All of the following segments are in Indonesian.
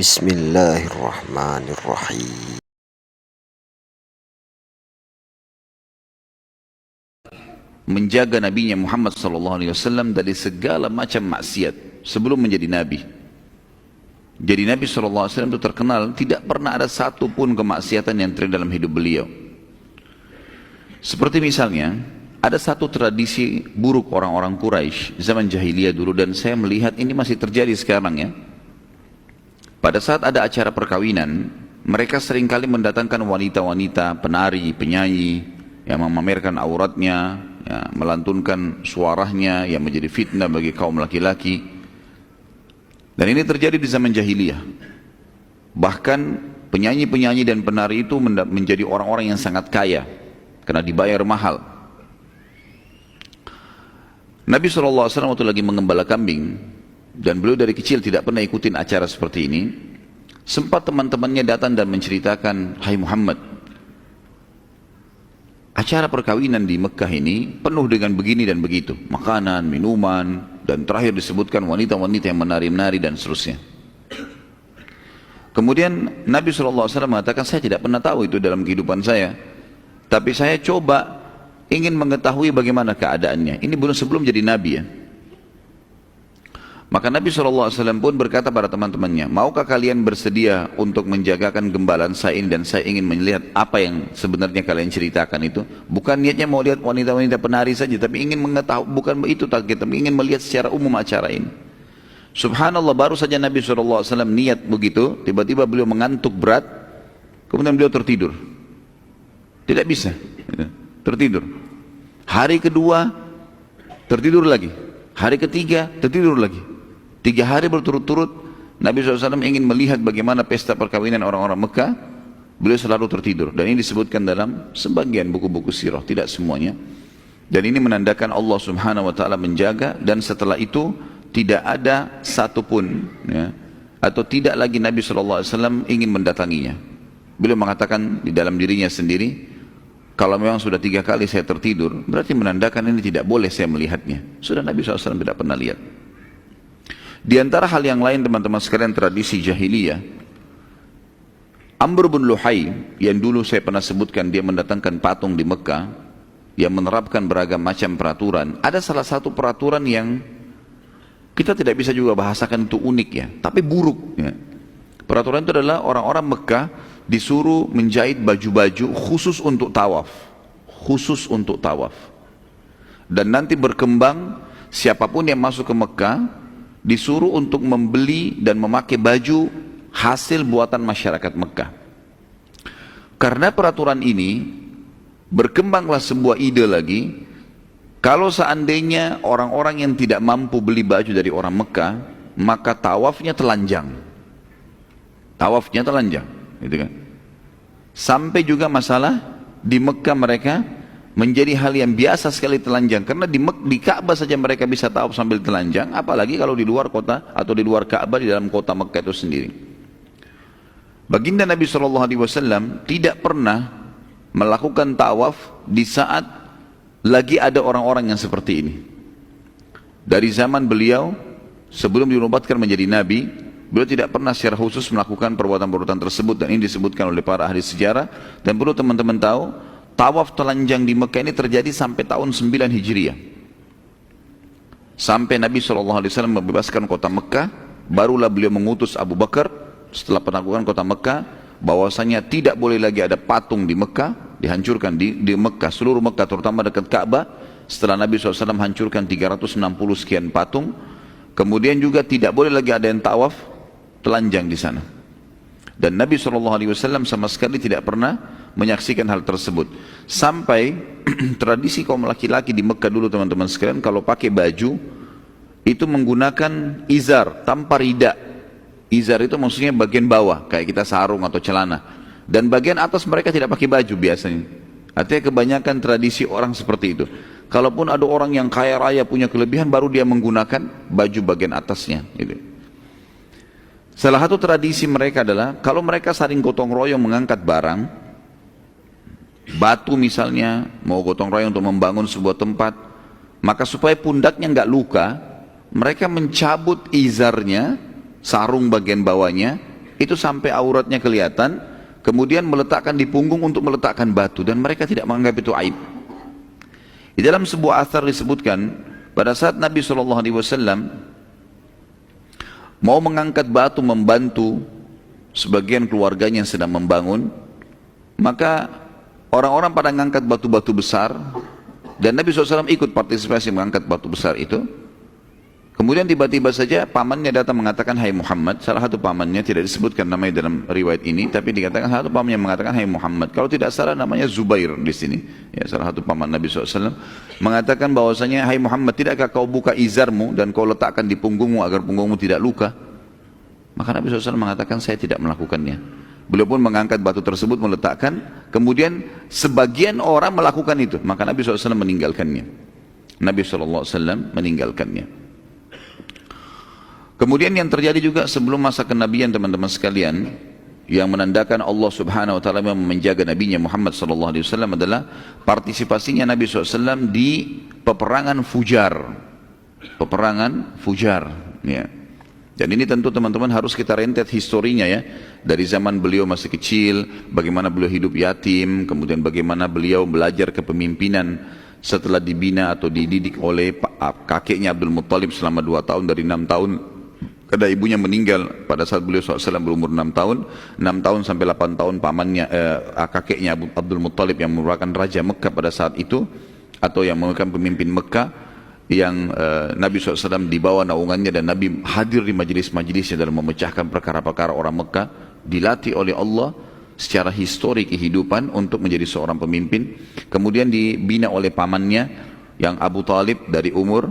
Bismillahirrahmanirrahim. Menjaga Nabi Muhammad SAW dari segala macam maksiat sebelum menjadi Nabi. Jadi Nabi SAW itu terkenal tidak pernah ada satu pun kemaksiatan yang terjadi dalam hidup beliau. Seperti misalnya ada satu tradisi buruk orang-orang Quraisy zaman jahiliyah dulu, dan saya melihat ini masih terjadi sekarang ya. Pada saat ada acara perkawinan, mereka seringkali mendatangkan wanita-wanita, penari, penyanyi yang memamerkan auratnya, ya, melantunkan suaranya yang menjadi fitnah bagi kaum laki-laki. Dan ini terjadi di zaman jahiliyah. Bahkan penyanyi-penyanyi dan penari itu menjadi orang-orang yang sangat kaya karena dibayar mahal. Nabi SAW waktu lagi mengembala kambing, dan beliau dari kecil tidak pernah ikutin acara seperti ini. Sempat teman-temannya datang dan menceritakan, "Hai Muhammad, acara perkawinan di Mekah ini penuh dengan begini dan begitu, makanan, minuman, dan terakhir disebutkan wanita-wanita yang menari-menari dan seterusnya." Kemudian Nabi SAW mengatakan, "Saya tidak pernah tahu itu dalam kehidupan saya, tapi saya coba ingin mengetahui bagaimana keadaannya." Ini belum sebelum jadi Nabi ya. Maka Nabi SAW pun berkata pada teman-temannya, "Maukah kalian bersedia untuk menjagakan gembalaan saya ini, dan saya ingin melihat apa yang sebenarnya kalian ceritakan itu." Bukan niatnya mau lihat wanita-wanita penari saja, tapi ingin mengetahui, bukan itu target, tapi ingin melihat secara umum acara ini. Subhanallah, baru saja Nabi SAW niat begitu, tiba-tiba beliau mengantuk berat, kemudian beliau tertidur. Tidak bisa, tertidur. Hari kedua, tertidur lagi. Hari ketiga, tertidur lagi. 3 hari berturut-turut Nabi SAW ingin melihat bagaimana pesta perkawinan orang-orang Mekah. Beliau selalu tertidur, dan ini disebutkan dalam sebagian buku-buku sirah, tidak semuanya. Dan ini menandakan Allah Subhanahu wa ta'ala menjaga, dan setelah itu tidak ada satupun ya, atau tidak lagi Nabi SAW ingin mendatanginya. Beliau mengatakan di dalam dirinya sendiri, kalau memang sudah 3 kali saya tertidur, berarti menandakan ini tidak boleh saya melihatnya. Sudah Nabi SAW tidak pernah lihat. Di antara hal yang lain teman-teman sekalian, tradisi jahiliyah, Amr bin Luhai yang dulu saya pernah sebutkan, dia mendatangkan patung di Mekah yang menerapkan beragam macam peraturan. Ada salah satu peraturan yang kita tidak bisa juga bahasakan itu unik ya, tapi buruk ya. Peraturan itu adalah orang-orang Mekah disuruh menjahit baju-baju khusus untuk tawaf, khusus untuk tawaf. Dan nanti berkembang, siapapun yang masuk ke Mekah disuruh untuk membeli dan memakai baju hasil buatan masyarakat Mekah. Karena peraturan ini, berkembanglah sebuah ide lagi, kalau seandainya orang-orang yang tidak mampu beli baju dari orang Mekah, maka tawafnya telanjang. Tawafnya telanjang, gitu kan? Sampai juga masalah di Mekah mereka menjadi hal yang biasa sekali telanjang, karena di Ka'bah saja mereka bisa tawaf sambil telanjang, apalagi kalau di luar kota atau di luar Ka'bah, di dalam kota Mekah itu sendiri. Baginda Nabi SAW tidak pernah melakukan tawaf di saat lagi ada orang-orang yang seperti ini. Dari zaman beliau sebelum dinobatkan menjadi Nabi, beliau tidak pernah secara khusus melakukan perbuatan-perbuatan tersebut, dan ini disebutkan oleh para ahli sejarah. Dan perlu teman-teman tahu, tawaf telanjang di Mekah ini terjadi sampai tahun 9 Hijriah. Sampai Nabi SAW membebaskan kota Mekah, barulah beliau mengutus Abu Bakar setelah penaklukan kota Mekah, bahwasanya tidak boleh lagi ada patung di Mekah, dihancurkan di Mekah, seluruh Mekah terutama dekat Ka'bah. Setelah Nabi SAW hancurkan 360 sekian patung, kemudian juga tidak boleh lagi ada yang tawaf telanjang di sana. Dan Nabi SAW sama sekali tidak pernah menyaksikan hal tersebut. Sampai tradisi kaum laki-laki di Mekah dulu teman-teman sekalian, kalau pakai baju itu menggunakan izar tanpa rida. Izar itu maksudnya bagian bawah, kayak kita sarung atau celana. Dan bagian atas mereka tidak pakai baju biasanya. Artinya kebanyakan tradisi orang seperti itu. Kalaupun ada orang yang kaya raya punya kelebihan, baru dia menggunakan baju bagian atasnya gitu. Salah satu tradisi mereka adalah kalau mereka saling gotong royong mengangkat barang, batu misalnya, mau gotong royong untuk membangun sebuah tempat, maka supaya pundaknya nggak luka, mereka mencabut izarnya, sarung bagian bawahnya, itu sampai auratnya kelihatan, kemudian meletakkan di punggung untuk meletakkan batu, dan mereka tidak menganggap itu aib. Di dalam sebuah athar disebutkan, pada saat Nabi SAW mau mengangkat batu membantu sebagian keluarganya yang sedang membangun, maka orang-orang pada mengangkat batu-batu besar, dan Nabi SAW ikut partisipasi mengangkat batu besar itu. Kemudian tiba-tiba saja pamannya datang mengatakan, "Hai Muhammad." Salah satu pamannya, tidak disebutkan namanya dalam riwayat ini, tapi dikatakan salah satu pamannya mengatakan, "Hai Muhammad." Kalau tidak salah namanya Zubair di sini. Ya, salah satu paman Nabi SAW mengatakan bahwasanya, "Hai Muhammad, tidakkah kau buka izarmu dan kau letakkan di punggungmu agar punggungmu tidak luka?" Maka Nabi SAW mengatakan, "Saya tidak melakukannya." Beliau pun mengangkat batu tersebut, meletakkan, kemudian sebagian orang melakukan itu, maka Nabi SAW meninggalkannya. Nabi SAW meninggalkannya. Kemudian yang terjadi juga sebelum masa kenabian, teman-teman sekalian, yang menandakan Allah Subhanahu Wa Taala menjaga nabinya Muhammad SAW adalah partisipasinya Nabi SAW di peperangan Fujar. Peperangan Fujar, ya. Dan ini tentu teman-teman harus kita rentet historinya, ya. Dari zaman beliau masih kecil, bagaimana beliau hidup yatim, kemudian bagaimana beliau belajar kepemimpinan setelah dibina atau dididik oleh kakeknya Abdul Muttalib selama 2 tahun, dari 6 tahun. Karena ibunya meninggal pada saat beliau SAW berumur 6 tahun. 6 tahun sampai 8 tahun pamannya, kakeknya Abdul Muttalib yang merupakan Raja Mekah pada saat itu, atau yang merupakan pemimpin Mekah, yang Nabi SAW dibawa naungannya, dan Nabi hadir di majelis-majelisnya dalam memecahkan perkara-perkara orang Mekah, dilatih oleh Allah secara histori kehidupan untuk menjadi seorang pemimpin. Kemudian dibina oleh pamannya yang Abu Talib dari umur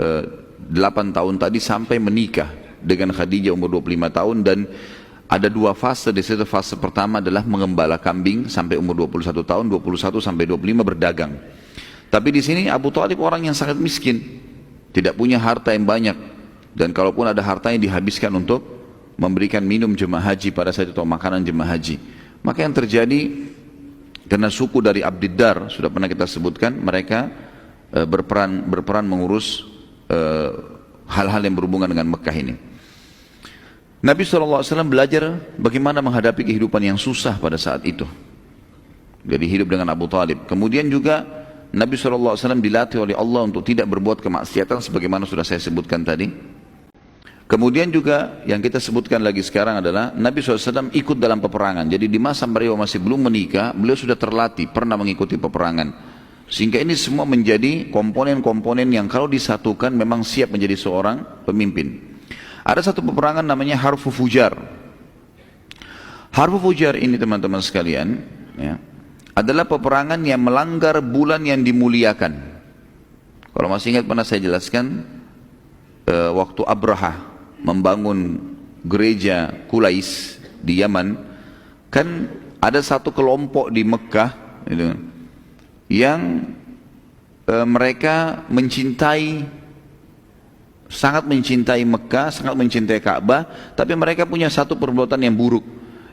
8 tahun tadi sampai menikah dengan Khadijah umur 25 tahun, dan ada 2 fase di situ. Fase pertama adalah mengembala kambing sampai umur 21 tahun, 21 sampai 25 berdagang. Tapi di sini Abu Talib orang yang sangat miskin, tidak punya harta yang banyak, dan kalaupun ada hartanya dihabiskan untuk memberikan minum jemaah haji pada saat itu, atau makanan jemaah haji. Maka yang terjadi, karena suku dari Abdiddar sudah pernah kita sebutkan, mereka berperan mengurus hal-hal yang berhubungan dengan Mekah ini. Nabi SAW belajar bagaimana menghadapi kehidupan yang susah pada saat itu. Jadi hidup dengan Abu Talib. Kemudian juga Nabi SAW dilatih oleh Allah untuk tidak berbuat kemaksiatan sebagaimana sudah saya sebutkan tadi. Kemudian juga yang kita sebutkan lagi sekarang adalah Nabi SAW ikut dalam peperangan. Jadi di masa beliau masih belum menikah, beliau sudah terlatih, pernah mengikuti peperangan. Sehingga ini semua menjadi komponen-komponen yang kalau disatukan memang siap menjadi seorang pemimpin. Ada satu peperangan namanya Harfu Fujar. Harfu Fujar ini teman-teman sekalian, ya, adalah peperangan yang melanggar bulan yang dimuliakan. Kalau masih ingat pernah saya jelaskan, waktu Abraha membangun gereja Qulais di Yaman, kan ada satu kelompok di Mekah gitu, yang mereka sangat mencintai Mekah, sangat mencintai Ka'bah, tapi mereka punya satu perbuatan yang buruk,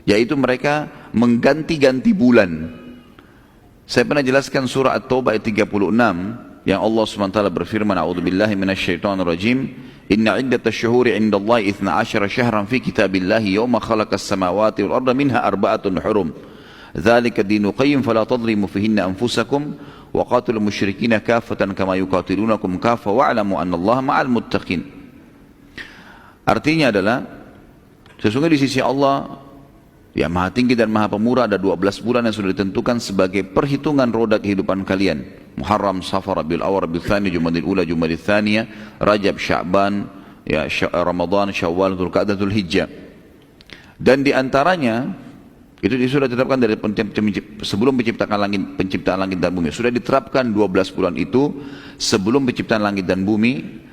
yaitu mereka mengganti-ganti bulan. Saya pernah jelaskan surah At-Taubah ayat 36 yang Allah SWT berfirman, "A'udzubillahi minasyaitonirrajim. Inna 'iddatash syuhuri 'indallahi 12 syahran fi kitabillahi yawma khalaqas samawati wal arda minha arba'atun hurum. Dzalika dinul qayyim fala tadhlimu fihinna anfusakum wa qatilul musyrikina kaffatan kama yuqatilunakum kaffa wa'lamu annallaha ma'al muttaqin." Artinya adalah, sesungguhnya di sisi Allah yang Maha Tinggi dan Maha Pemurah ada 12 bulan yang sudah ditentukan sebagai perhitungan roda kehidupan kalian. Muharram, Safar, Rabiul Awwal, Rabiul Tsani, Jumadil Ula, Jumadil Tsaniyah, Rajab, Sya'ban, ya, Ramadan, Syawal, Dzulqa'dah, Dzulhijjah. Dan di antaranya itu sudah ditetapkan dari sebelum penciptaan langit dan bumi. Sudah diterapkan 12 bulan itu sebelum penciptaan langit dan bumi,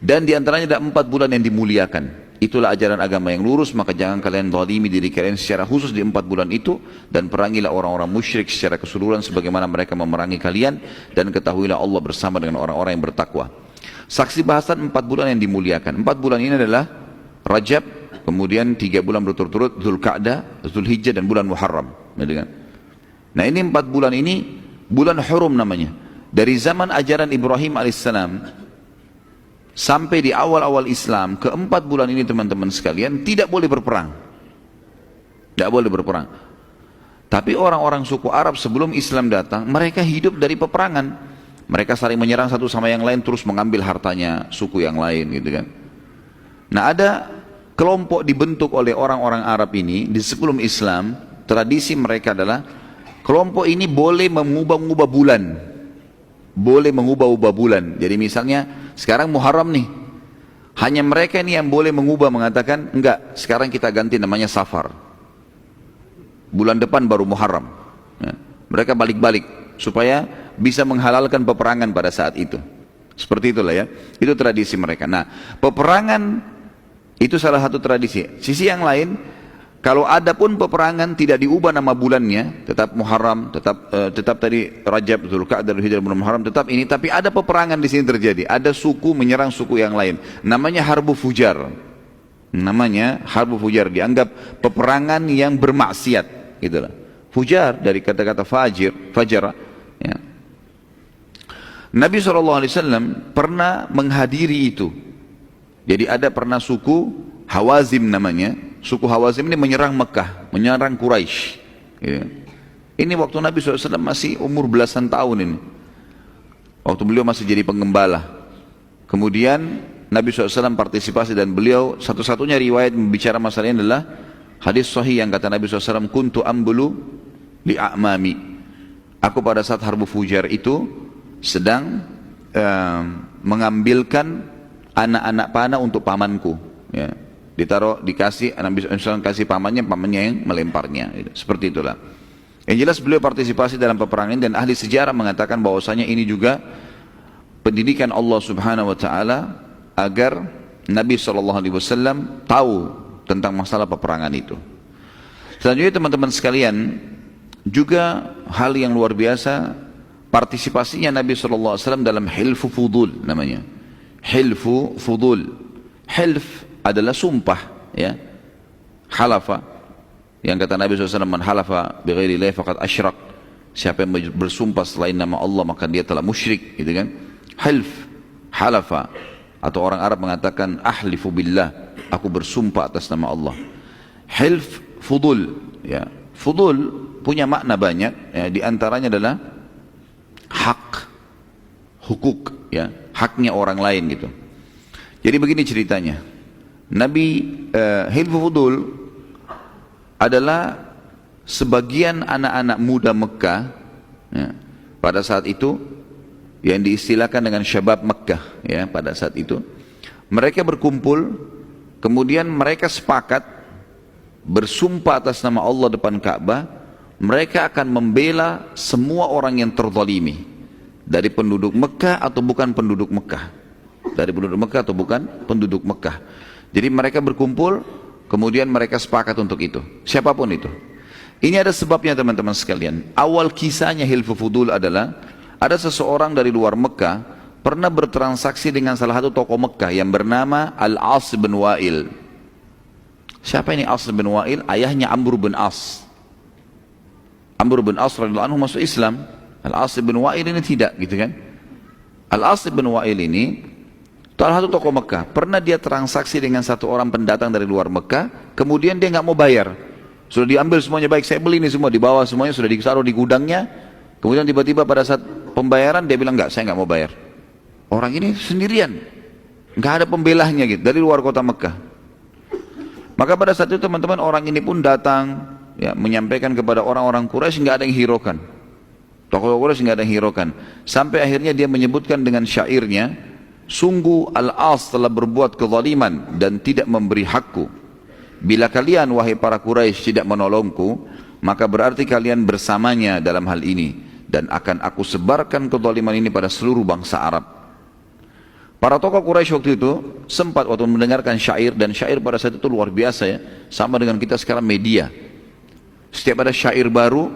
dan di antaranya ada 4 bulan yang dimuliakan. Itulah ajaran agama yang lurus, maka jangan kalian zalimi diri kalian secara khusus di 4 bulan itu, dan perangilah orang-orang musyrik secara keseluruhan sebagaimana mereka memerangi kalian, dan ketahuilah Allah bersama dengan orang-orang yang bertakwa. Saksi bahasan 4 bulan yang dimuliakan. 4 bulan ini adalah Rajab, kemudian 3 bulan berturut-turut Dzulqa'dah, Dzulhijjah, dan bulan Muharram. Nah ini 4 bulan ini bulan hurum namanya. Dari zaman ajaran Ibrahim alaihissalam sampai di awal-awal Islam, ke 4 bulan ini teman-teman sekalian tidak boleh berperang. Tidak boleh berperang. Tapi orang-orang suku Arab sebelum Islam datang, mereka hidup dari peperangan. Mereka saling menyerang satu sama yang lain, terus mengambil hartanya suku yang lain gitu kan. Nah, ada kelompok dibentuk oleh orang-orang Arab ini di sebelum Islam. Tradisi mereka adalah kelompok ini boleh mengubah-ubah bulan. Boleh mengubah-ubah bulan. Jadi misalnya sekarang Muharram nih. Hanya mereka ini yang boleh mengubah, mengatakan enggak, sekarang kita ganti namanya Safar. Bulan depan baru Muharram. Ya. Mereka balik-balik supaya bisa menghalalkan peperangan pada saat itu. Seperti itulah ya. Itu tradisi mereka. Nah, peperangan itu salah satu tradisi. Sisi yang lain, kalau ada pun peperangan tidak diubah nama bulannya, tetap Muharram, tetap tadi Rajab, Dzulqa'dah, Dzulhijjah, Muharram, tetap ini. Tapi ada peperangan di sini terjadi. Ada suku menyerang suku yang lain. Namanya Harbu Fujar. Namanya Harbu Fujar. Dianggap peperangan yang bermaksiat. Itulah. Fujar dari kata-kata fajar. Ya. Nabi SAW pernah menghadiri itu. Jadi ada pernah suku Hawazim namanya. Suku Hawazim ini menyerang Mekah, menyerang Quraisy. Gitu. Ini waktu Nabi SAW masih umur belasan tahun ini. Waktu beliau masih jadi penggembala. Kemudian Nabi SAW partisipasi dan beliau satu-satunya riwayat membicara masalah ini adalah hadis sahih yang kata Nabi SAW, kuntu ambulu li'a'mami. Aku pada saat Harbu Fujar itu sedang mengambilkan anak-anak panah untuk pamanku. Ya. Dikasih, Nabi SAW kasih pamannya yang melemparnya. Gitu. Seperti itulah. Yang jelas beliau partisipasi dalam peperangan dan ahli sejarah mengatakan bahwasanya ini juga pendidikan Allah Subhanahu Wa Taala agar Nabi SAW tahu tentang masalah peperangan itu. Selanjutnya teman-teman sekalian, juga hal yang luar biasa partisipasinya Nabi SAW dalam hilfu fudul namanya. Hilfu fudul. Hilf adalah sumpah, ya. Halafa, yang kata Nabi SAW, man halafa bighairi Allah faqad asyrak. Siapa yang bersumpah selain nama Allah maka dia telah musyrik, gitu kan. Hilf, halafa, atau orang Arab mengatakan ahlifu billah, aku bersumpah atas nama Allah. Hilf fudul, ya. Fudul punya makna banyak, ya. Di antaranya adalah hak, hukuk, ya, haknya orang lain gitu. Jadi begini ceritanya. Nabi Hilfu Fudul adalah sebagian anak-anak muda Mekah, ya, pada saat itu yang diistilahkan dengan syabab Mekah, ya, pada saat itu mereka berkumpul, kemudian mereka sepakat bersumpah atas nama Allah depan Ka'bah, mereka akan membela semua orang yang terzalimi dari penduduk Mekah atau bukan penduduk Mekah, dari penduduk Mekah atau bukan penduduk Mekah. Jadi mereka berkumpul, kemudian mereka sepakat untuk itu, siapapun itu. Ini ada sebabnya teman-teman sekalian. Awal kisahnya Hilfu Fudul adalah ada seseorang dari luar Mekah pernah bertransaksi dengan salah satu tokoh Mekah yang bernama Al-As bin Wa'il. Siapa ini As bin Wa'il? Ayahnya Amr bin As. Amr bin As radhiyallahu anhu masuk Islam. Al-As bin Wa'il ini tidak, gitu kan. Al-As bin Wa'il ini salah satu tokoh Mekah, pernah dia transaksi dengan satu orang pendatang dari luar Mekah, kemudian dia nggak mau bayar. Sudah diambil semuanya, baik saya beli ini semua, dibawa semuanya, sudah ditaruh di gudangnya, kemudian tiba-tiba pada saat pembayaran dia bilang enggak, saya nggak mau bayar. Orang ini sendirian, nggak ada pembelahnya gitu, dari luar kota Mekah. Maka pada saat itu teman-teman, orang ini pun datang, ya, menyampaikan kepada orang-orang Quraisy, nggak ada yang hiraukan. Tokoh Quraisy nggak ada yang hiraukan. Sampai akhirnya dia menyebutkan dengan syairnya, sungguh Al-As telah berbuat kezaliman dan tidak memberi hakku. Bila kalian wahai para Quraisy tidak menolongku, maka berarti kalian bersamanya dalam hal ini, dan akan aku sebarkan kezaliman ini pada seluruh bangsa Arab. Para tokoh Quraisy waktu itu sempat waktu mendengarkan syair, dan syair pada saat itu luar biasa, ya, sama dengan kita sekarang media. Setiap ada syair baru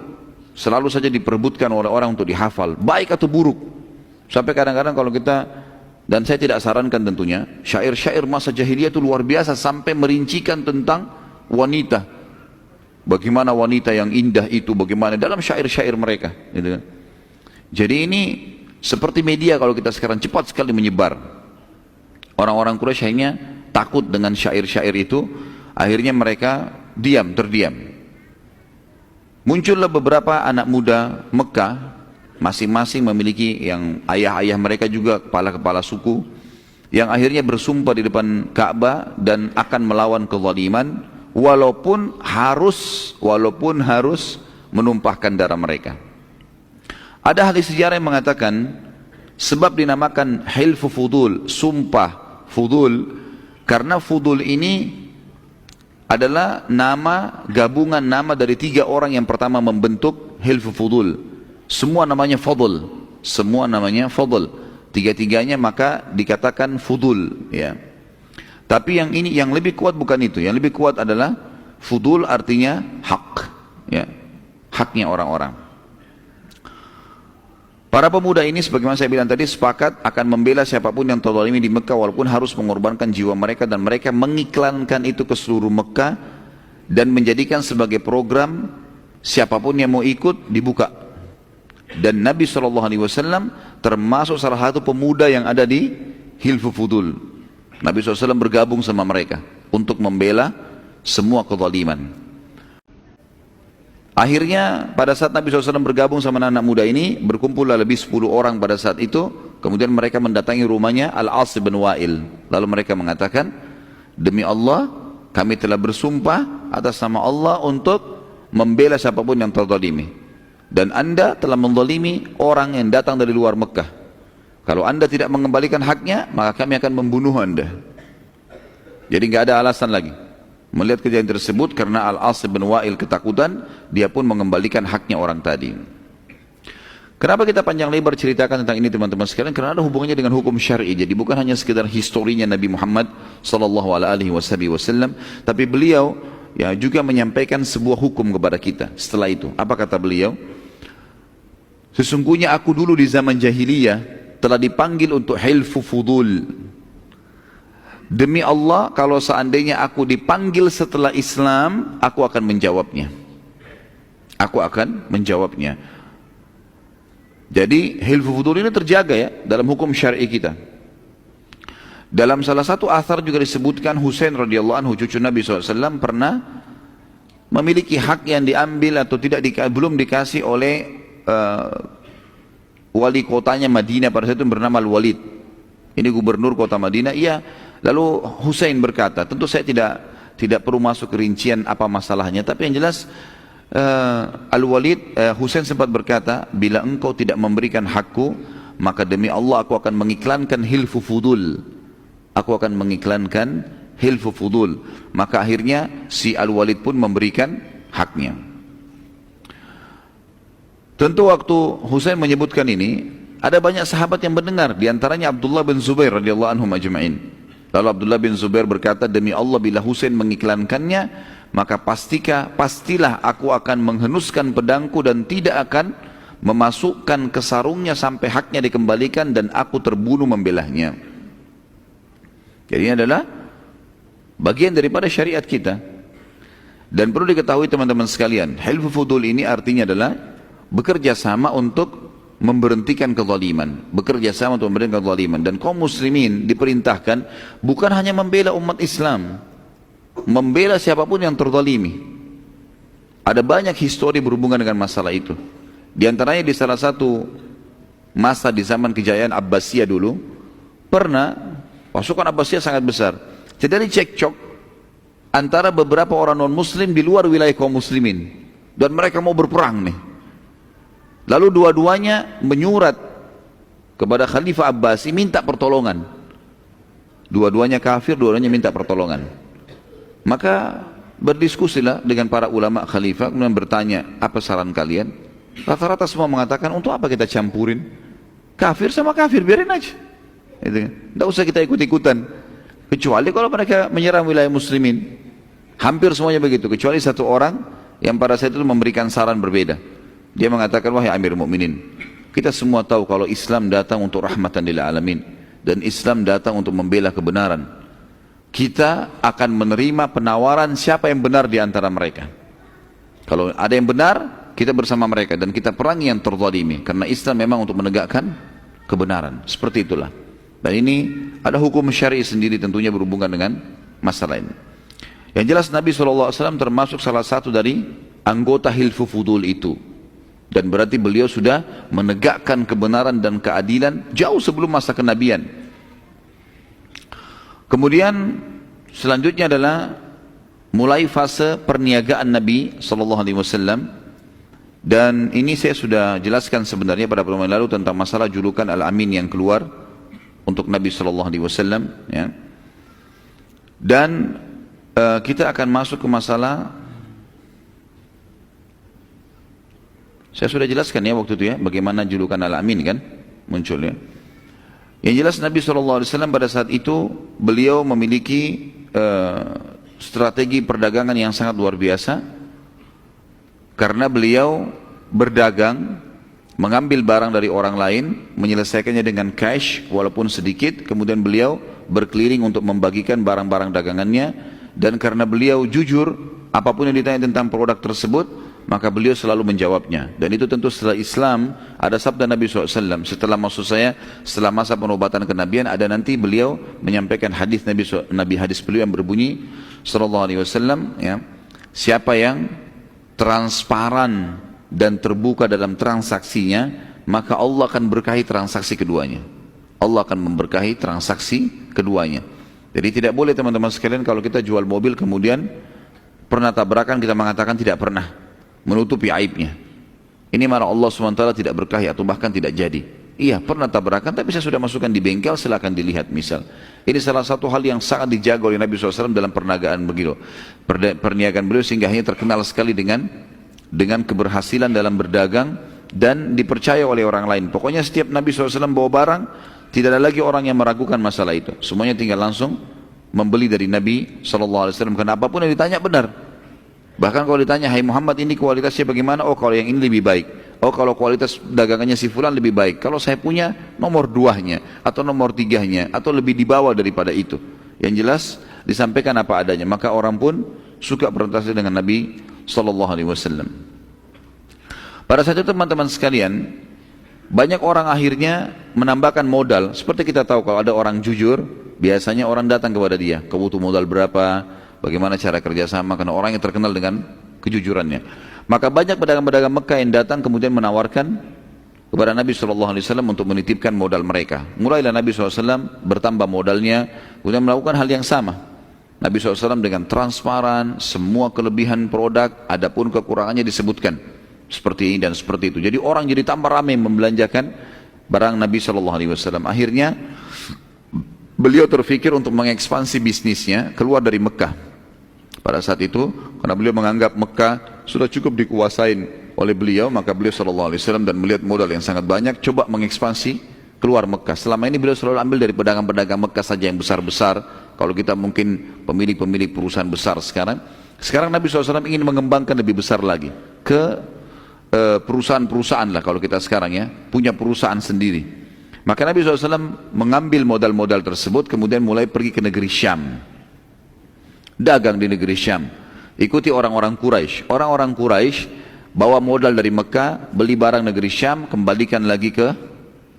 selalu saja diperebutkan oleh orang untuk dihafal, baik atau buruk. Sampai kadang-kadang kalau kita, dan saya tidak sarankan tentunya, syair-syair masa jahiliyah itu luar biasa sampai merincikan tentang wanita. Bagaimana wanita yang indah itu, bagaimana dalam syair-syair mereka. Gitu kan. Jadi ini seperti media kalau kita sekarang cepat sekali menyebar. Orang-orang Quraisy akhirnya takut dengan syair-syair itu, akhirnya mereka terdiam. Muncullah beberapa anak muda Mekah, masing-masing memiliki yang ayah-ayah mereka juga kepala-kepala suku, yang akhirnya bersumpah di depan Ka'bah dan akan melawan kezaliman walaupun harus menumpahkan darah mereka. Ada ahli sejarah yang mengatakan sebab dinamakan hilfu fudul, sumpah fudul, karena fudul ini adalah nama gabungan nama dari 3 orang yang pertama membentuk hilfu fudul. Semua namanya fadl, semua namanya fadl. Tiga-tiganya maka dikatakan fudul, ya. Tapi yang ini yang lebih kuat bukan itu. Yang lebih kuat adalah fudul artinya hak, ya. Haknya orang-orang. Para pemuda ini sebagaimana saya bilang tadi sepakat akan membela siapapun yang terzalimi di Mekah walaupun harus mengorbankan jiwa mereka, dan mereka mengiklankan itu ke seluruh Mekah dan menjadikan sebagai program siapapun yang mau ikut dibuka. Dan Nabi SAW termasuk salah satu pemuda yang ada di Hilfu Fudul. Nabi SAW bergabung sama mereka untuk membela semua kezaliman. Akhirnya pada saat Nabi SAW bergabung sama anak muda ini, berkumpullah lebih 10 orang pada saat itu. Kemudian mereka mendatangi rumahnya Al-As bin Wa'il. Lalu mereka mengatakan, demi Allah kami telah bersumpah atas nama Allah untuk membela siapapun yang terzalimi. Dan anda telah menzalimi orang yang datang dari luar Mekah. Kalau anda tidak mengembalikan haknya, maka kami akan membunuh anda. Jadi nggak ada alasan lagi. Melihat kejadian tersebut, karena Al-As bin Wa'il ketakutan, dia pun mengembalikan haknya orang tadi. Kenapa kita panjang lebar ceritakan tentang ini teman-teman sekalian? Karena ada hubungannya dengan hukum syar'i. Jadi bukan hanya sekedar historinya Nabi Muhammad SAW, tapi beliau ya juga menyampaikan sebuah hukum kepada kita. Setelah itu, apa kata beliau? Sesungguhnya aku dulu di zaman jahiliyah telah dipanggil untuk hilfu fudul. Demi Allah, kalau seandainya aku dipanggil setelah Islam, aku akan menjawabnya. Aku akan menjawabnya. Jadi hilfu fudul ini terjaga ya dalam hukum syar'i kita. Dalam salah satu athar juga disebutkan Husain radhiyallahu anhu, cucu Nabi SAW, pernah memiliki hak yang diambil atau belum dikasih oleh wali kotanya Madinah pada saat itu, bernama Al-Walid. Ini gubernur kota Madinah. Iya. Lalu Husain berkata, tentu saya tidak perlu masuk ke rincian apa masalahnya, tapi yang jelas Husain sempat berkata, bila engkau tidak memberikan hakku, maka demi Allah aku akan mengiklankan hilfu fudul. Aku akan mengiklankan hilfu fudul. Maka akhirnya si Al-Walid pun memberikan haknya. Tentu waktu Husain menyebutkan ini, ada banyak sahabat yang mendengar, diantaranya Abdullah bin Zubair radhiyallahu anhum ajma'in. Lalu Abdullah bin Zubair berkata, demi Allah bila Husain mengiklankannya, maka pastilah aku akan menghenuskan pedangku dan tidak akan memasukkan ke sarungnya sampai haknya dikembalikan dan aku terbunuh membelahnya. Jadi ini adalah bagian daripada syariat kita. Dan perlu diketahui teman-teman sekalian, hilfu fudul ini artinya adalah bekerja sama untuk memberhentikan kezaliman, bekerja sama untuk memberhentikan kezaliman. Dan kaum muslimin diperintahkan bukan hanya membela umat Islam, membela siapapun yang terzalimi. Ada banyak histori berhubungan dengan masalah itu. Di antaranya di salah satu masa di zaman kejayaan Abbasiyah dulu, pernah pasukan Abbasiyah sangat besar. Terjadi cekcok antara beberapa orang non muslim di luar wilayah kaum muslimin, dan mereka mau berperang nih. Lalu dua-duanya menyurat kepada Khalifah Abbasi minta pertolongan. Dua-duanya kafir, dua-duanya minta pertolongan. Maka berdiskusilah dengan para ulama khalifah, kemudian bertanya, apa saran kalian? Rata-rata semua mengatakan, untuk apa kita campurin? Kafir sama kafir, biarin aja. Tidak usah kita ikut-ikutan. Kecuali kalau mereka menyerang wilayah muslimin. Hampir semuanya begitu, kecuali satu orang yang pada saat itu memberikan saran berbeda. Dia mengatakan, wahai Amir Mukminin, kita semua tahu kalau Islam datang untuk rahmatan lil alamin dan Islam datang untuk membela kebenaran. Kita akan menerima penawaran siapa yang benar di antara mereka. Kalau ada yang benar, kita bersama mereka dan kita perangi yang terzalimi, karena Islam memang untuk menegakkan kebenaran. Seperti itulah. Dan ini ada hukum syar'i sendiri tentunya berhubungan dengan masalah ini. Yang jelas Nabi SAW termasuk salah satu dari anggota Hilfu Fudul itu. Dan berarti beliau sudah menegakkan kebenaran dan keadilan jauh sebelum masa kenabian. Kemudian selanjutnya adalah mulai fase perniagaan Nabi SAW. Dan ini saya sudah jelaskan sebenarnya pada pertemuan lalu tentang masalah julukan Al-Amin yang keluar untuk Nabi SAW. Ya. Dan kita akan masuk ke masalah, saya sudah jelaskan ya waktu itu ya, bagaimana julukan Al-Amin kan muncul ya. Yang jelas Nabi SAW pada saat itu beliau memiliki strategi perdagangan yang sangat luar biasa. Karena beliau berdagang, mengambil barang dari orang lain, menyelesaikannya dengan cash walaupun sedikit, kemudian beliau berkeliling untuk membagikan barang-barang dagangannya. Dan karena beliau jujur, apapun yang ditanya tentang produk tersebut, maka beliau selalu menjawabnya. Dan itu tentu setelah Islam, ada sabda Nabi SAW, setelah masa penobatan kenabian, ada nanti beliau menyampaikan hadis Nabi hadis beliau yang berbunyi SAW, ya, siapa yang transparan dan terbuka dalam transaksinya, maka Allah akan berkahi transaksi keduanya. Allah akan memberkahi transaksi keduanya. Jadi tidak boleh teman-teman sekalian kalau kita jual mobil kemudian pernah tabrakan kita mengatakan tidak pernah, menutupi aibnya. Ini marah Allah SWT tidak berkahi atau bahkan tidak jadi. Iya pernah tabrakan tapi saya sudah masukkan di bengkel, silakan dilihat misal. Ini salah satu hal yang sangat dijaga oleh Nabi SAW dalam perniagaan begitu. Perniagaan beliau sehingga hanya terkenal sekali dengan keberhasilan dalam berdagang dan dipercaya oleh orang lain. Pokoknya setiap Nabi SAW bawa barang, tidak ada lagi orang yang meragukan masalah itu. Semuanya tinggal langsung membeli dari Nabi SAW. Karena apapun yang ditanya benar. Bahkan kalau ditanya, hai Muhammad ini kualitasnya bagaimana? Oh kalau yang ini lebih baik. Oh kalau kualitas dagangannya si fulan lebih baik. Kalau saya punya nomor 2-nya atau nomor 3-nya atau lebih di bawah daripada itu. Yang jelas disampaikan apa adanya. Maka orang pun suka berinteraksi dengan Nabi SAW. Pada saat itu teman-teman sekalian, banyak orang akhirnya menambahkan modal. Seperti kita tahu kalau ada orang jujur, biasanya orang datang kepada dia. Kau butuh modal berapa? Bagaimana cara kerjasama? Karena orang yang terkenal dengan kejujurannya. Maka banyak pedagang-pedagang Mekah yang datang kemudian menawarkan kepada Nabi SAW untuk menitipkan modal mereka. Mulailah Nabi SAW bertambah modalnya, kemudian melakukan hal yang sama. Nabi SAW dengan transparan, semua kelebihan produk, adapun kekurangannya disebutkan. Seperti ini dan seperti itu. Jadi orang jadi tambah ramai membelanjakan barang Nabi SAW. Akhirnya beliau terfikir untuk mengekspansi bisnisnya keluar dari Mekah. Pada saat itu, karena beliau menganggap Mekah sudah cukup dikuasain oleh beliau, maka beliau SAW dan melihat modal yang sangat banyak, coba mengekspansi keluar Mekah. Selama ini beliau selalu ambil dari pedagang-pedagang Mekah saja yang besar-besar. Kalau kita mungkin pemilik-pemilik perusahaan besar sekarang. Sekarang Nabi SAW ingin mengembangkan lebih besar lagi ke perusahaan-perusahaan lah kalau kita sekarang ya, punya perusahaan sendiri. Maka Nabi SAW mengambil modal-modal tersebut, kemudian mulai pergi ke negeri Syam. Dagang di negeri Syam. Ikuti orang-orang Quraisy. Orang-orang Quraisy bawa modal dari Mekah, beli barang negeri Syam, kembalikan lagi ke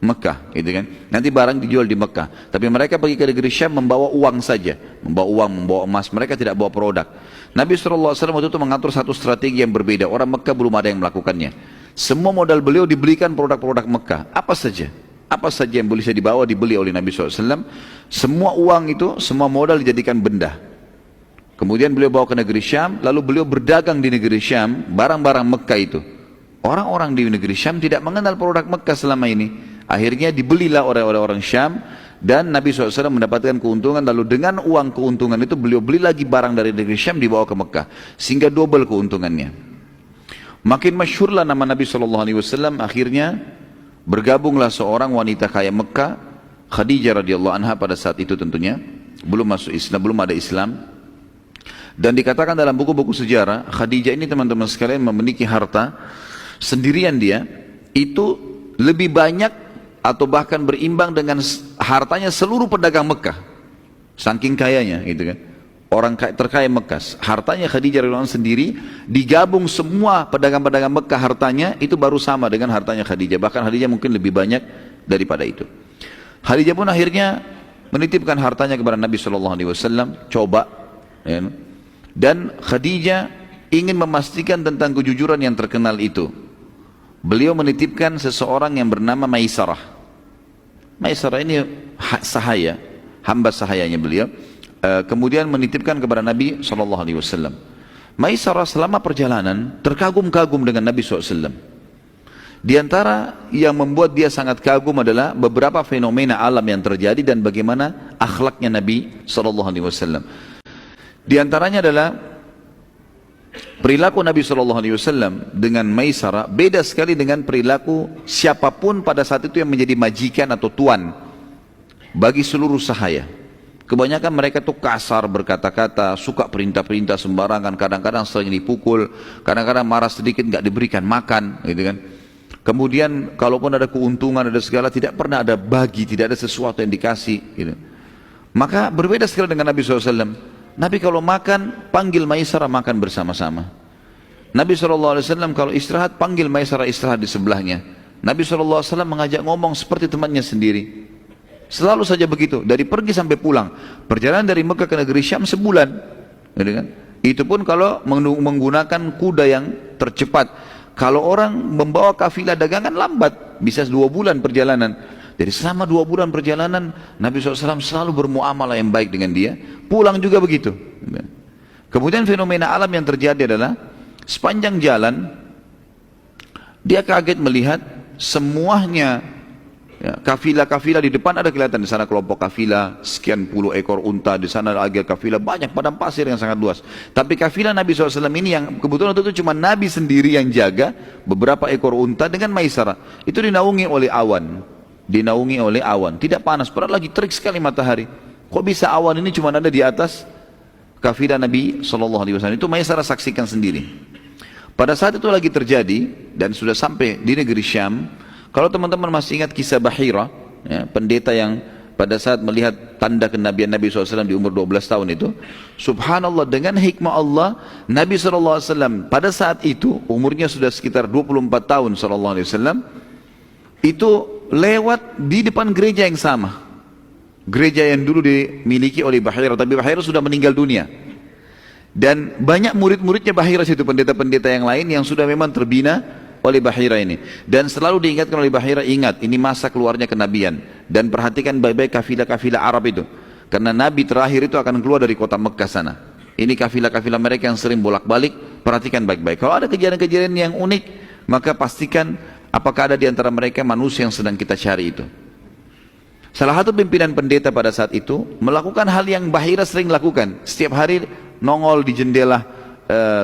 Mekah, gitu kan? Nanti barang dijual di Mekah. Tapi mereka pergi ke negeri Syam membawa uang saja, membawa uang, membawa emas. Mereka tidak bawa produk. Nabi SAW waktu itu mengatur satu strategi yang berbeda. Orang Mekah belum ada yang melakukannya. Semua modal beliau dibelikan produk-produk Mekah. Apa saja yang bisa dibawa dibeli oleh Nabi SAW. Semua uang itu, semua modal dijadikan benda. Kemudian beliau bawa ke negeri Syam, lalu beliau berdagang di negeri Syam, barang-barang Mekah itu. Orang-orang di negeri Syam tidak mengenal produk Mekah selama ini. Akhirnya dibelilah oleh orang Syam, dan Nabi SAW mendapatkan keuntungan, lalu dengan uang keuntungan itu beliau beli lagi barang dari negeri Syam dibawa ke Mekah. Sehingga double keuntungannya. Makin masyhurlah nama Nabi SAW, akhirnya bergabunglah seorang wanita kaya Mekah, Khadijah radhiyallahu anha pada saat itu tentunya. Belum masuk Islam, belum ada Islam. Dan dikatakan dalam buku-buku sejarah, Khadijah ini teman-teman sekalian memiliki harta sendirian dia, itu lebih banyak atau bahkan berimbang dengan hartanya seluruh pedagang Mekah. Saking kayanya gitu kan. Orang terkaya Mekah, hartanya Khadijah radhiyallahu anha sendiri, digabung semua pedagang-pedagang Mekah hartanya, itu baru sama dengan hartanya Khadijah. Bahkan Khadijah mungkin lebih banyak daripada itu. Khadijah pun akhirnya menitipkan hartanya kepada Nabi SAW, coba ya. Dan Khadijah ingin memastikan tentang kejujuran yang terkenal itu, beliau menitipkan seseorang yang bernama Maisarah. Maisarah ini sahaya, hamba sahayanya beliau. Kemudian menitipkan kepada Nabi SAW. Maisarah selama perjalanan terkagum-kagum dengan Nabi SAW. Di antara yang membuat dia sangat kagum adalah beberapa fenomena alam yang terjadi dan bagaimana akhlaknya Nabi SAW. Di antaranya adalah perilaku Nabi SAW dengan Maisarah beda sekali dengan perilaku siapapun pada saat itu yang menjadi majikan atau tuan bagi seluruh sahaya. Kebanyakan mereka tuh kasar berkata-kata, suka perintah-perintah sembarangan, kadang-kadang sering dipukul, kadang-kadang marah sedikit nggak diberikan makan, gitu kan. Kemudian kalaupun ada keuntungan, ada segala, tidak pernah ada bagi, tidak ada sesuatu yang dikasih, gitu. Maka berbeda sekali dengan Nabi SAW. Nabi kalau makan, panggil Maisarah makan bersama-sama. Nabi SAW kalau istirahat, panggil Maisarah istirahat di sebelahnya. Nabi SAW mengajak ngomong seperti temannya sendiri. Selalu saja begitu, dari pergi sampai pulang. Perjalanan dari Mekah ke negeri Syam sebulan, gitu kan? Itu pun kalau menggunakan kuda yang tercepat. Kalau orang membawa kafilah dagangan lambat, bisa 2 bulan perjalanan. Jadi selama 2 bulan perjalanan, Nabi SAW selalu bermuamalah yang baik dengan dia. Pulang juga begitu. Kemudian fenomena alam yang terjadi adalah sepanjang jalan dia kaget melihat semuanya. Ya, kafilah-kafilah di depan ada kelihatan, di sana kelompok kafilah sekian puluh ekor unta, di sana lagi kafilah banyak padang pasir yang sangat luas. Tapi kafilah Nabi SAW ini yang kebetulan itu cuma Nabi sendiri yang jaga beberapa ekor unta dengan Maisarah. Itu dinaungi oleh awan, tidak panas, padahal lagi terik sekali matahari. Kok bisa awan ini cuma ada di atas kafilah Nabi SAW? Itu Maisarah saksikan sendiri. Pada saat itu lagi terjadi dan sudah sampai di negeri Syam. Kalau teman-teman masih ingat kisah Bahira, ya, pendeta yang pada saat melihat tanda kenabian Nabi SAW di umur 12 tahun itu, subhanallah dengan hikmah Allah, Nabi SAW pada saat itu umurnya sudah sekitar 24 tahun SAW, itu lewat di depan gereja yang sama, gereja yang dulu dimiliki oleh Bahira, tapi Bahira sudah meninggal dunia. Dan banyak murid-muridnya Bahira situ, pendeta-pendeta yang lain yang sudah memang terbina oleh Bahira ini. Dan selalu diingatkan oleh Bahira, ingat ini masa keluarnya kenabian, dan perhatikan baik-baik kafilah-kafilah Arab itu, karena Nabi terakhir itu akan keluar dari kota Mekah sana. Ini kafilah-kafilah mereka yang sering bolak-balik, perhatikan baik-baik. Kalau ada kejadian-kejadian yang unik, maka pastikan apakah ada di antara mereka manusia yang sedang kita cari itu. Salah satu pimpinan pendeta pada saat itu melakukan hal yang Bahira sering lakukan. Setiap hari nongol di jendela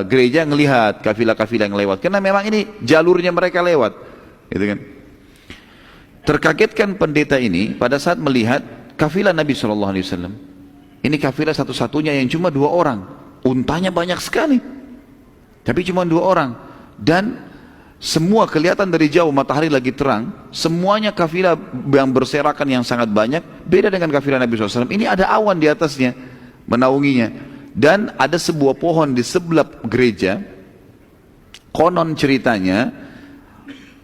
gereja ngelihat kafilah-kafilah yang lewat, karena memang ini jalurnya mereka lewat, gitu kan. Terkagetkan pendeta ini pada saat melihat kafilah Nabi SAW. Ini kafilah satu-satunya yang cuma 2 orang, untanya banyak sekali, tapi cuma 2 orang, dan semua kelihatan dari jauh, matahari lagi terang, semuanya kafilah yang berserakan yang sangat banyak. Beda dengan kafilah Nabi SAW, ini ada awan di atasnya menaunginya. Dan ada sebuah pohon di sebelah gereja. Konon ceritanya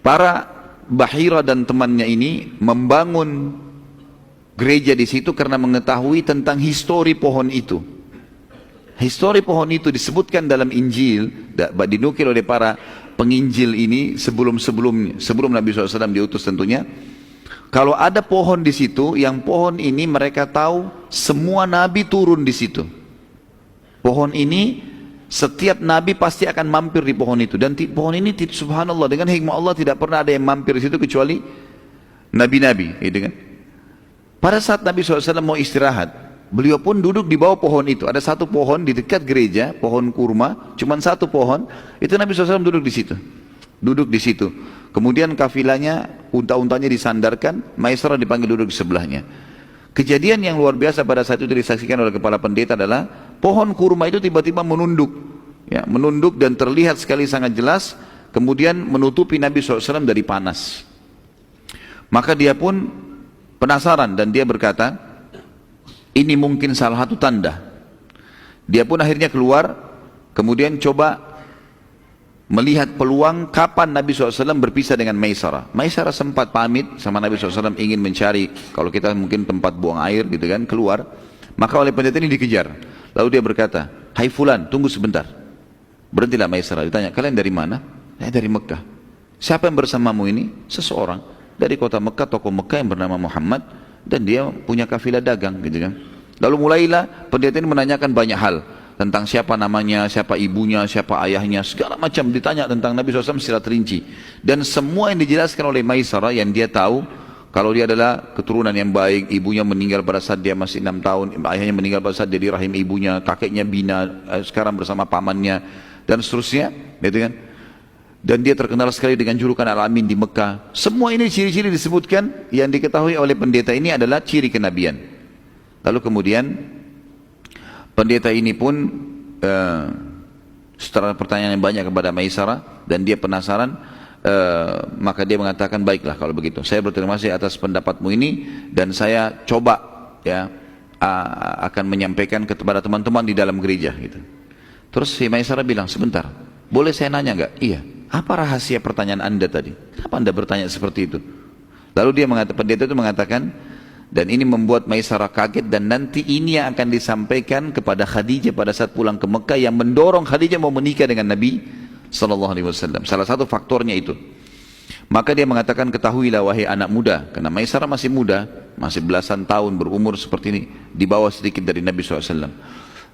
para Bahira dan temannya ini membangun gereja di situ karena mengetahui tentang histori pohon itu. Histori pohon itu disebutkan dalam Injil, dinukil oleh para penginjil ini sebelum Nabi SAW diutus tentunya. Kalau ada pohon di situ, yang pohon ini mereka tahu semua nabi turun di situ. Pohon ini setiap nabi pasti akan mampir di pohon itu, dan pohon ini subhanallah dengan hikmah Allah tidak pernah ada yang mampir di situ kecuali nabi-nabi, gitu kan. Pada saat Nabi SAW mau istirahat, beliau pun duduk di bawah pohon itu. Ada satu pohon di dekat gereja, pohon kurma, cuma satu pohon. Itu Nabi SAW duduk di situ. Kemudian kafilahnya, unta-untanya disandarkan, Maisarah dipanggil duduk di sebelahnya. Kejadian yang luar biasa pada saat itu disaksikan oleh kepala pendeta adalah pohon kurma itu tiba-tiba menunduk, ya, menunduk dan terlihat sekali sangat jelas, kemudian menutupi Nabi SAW dari panas. Maka dia pun penasaran dan dia berkata, ini mungkin salah satu tanda. Dia pun akhirnya keluar, kemudian coba melihat peluang kapan Nabi SAW berpisah dengan Maisarah. Maisarah sempat pamit sama Nabi SAW, ingin mencari, kalau kita mungkin tempat buang air gitu kan, keluar. Maka oleh pendeta ini dikejar. Lalu dia berkata, hai fulan, tunggu sebentar. Berhentilah Maisarah. Ditanya, kalian dari mana? Dari Mekah. Siapa yang bersamamu ini? Seseorang dari kota Mekah, tokoh Mekah yang bernama Muhammad, dan dia punya kafilah dagang, gitu kan. Lalu mulailah pendeta ini menanyakan banyak hal tentang siapa namanya, siapa ibunya, siapa ayahnya, segala macam ditanya tentang Nabi SAW secara terinci. Dan semua yang dijelaskan oleh Maisarah yang dia tahu, kalau dia adalah keturunan yang baik, ibunya meninggal pada saat dia masih 6 tahun, ayahnya meninggal pada saat dia di rahim ibunya, kakeknya bina, sekarang bersama pamannya, dan seterusnya, gitu kan. Dan dia terkenal sekali dengan julukan Al-Amin di Mekah. Semua ini ciri-ciri disebutkan yang diketahui oleh pendeta ini adalah ciri kenabian. Lalu kemudian pendeta ini pun setelah pertanyaan yang banyak kepada Maisarah dan dia penasaran, maka dia mengatakan, baiklah kalau begitu, saya berterima kasih atas pendapatmu ini dan saya coba ya akan menyampaikan kepada teman-teman di dalam gereja gitu. Terus si Maisarah bilang, sebentar, boleh saya nanya nggak? Iya. Apa rahasia pertanyaan anda tadi? Kenapa anda bertanya seperti itu? Lalu dia mengatakan, pendeta itu mengatakan, dan ini membuat Maisarah kaget, dan nanti ini yang akan disampaikan kepada Khadijah pada saat pulang ke Mekah, yang mendorong Khadijah mau menikah dengan Nabi SAW. Salah satu faktornya itu. Maka dia mengatakan, ketahuilah wahai anak muda, karena Maisarah masih muda, masih belasan tahun berumur seperti ini, di bawah sedikit dari Nabi SAW.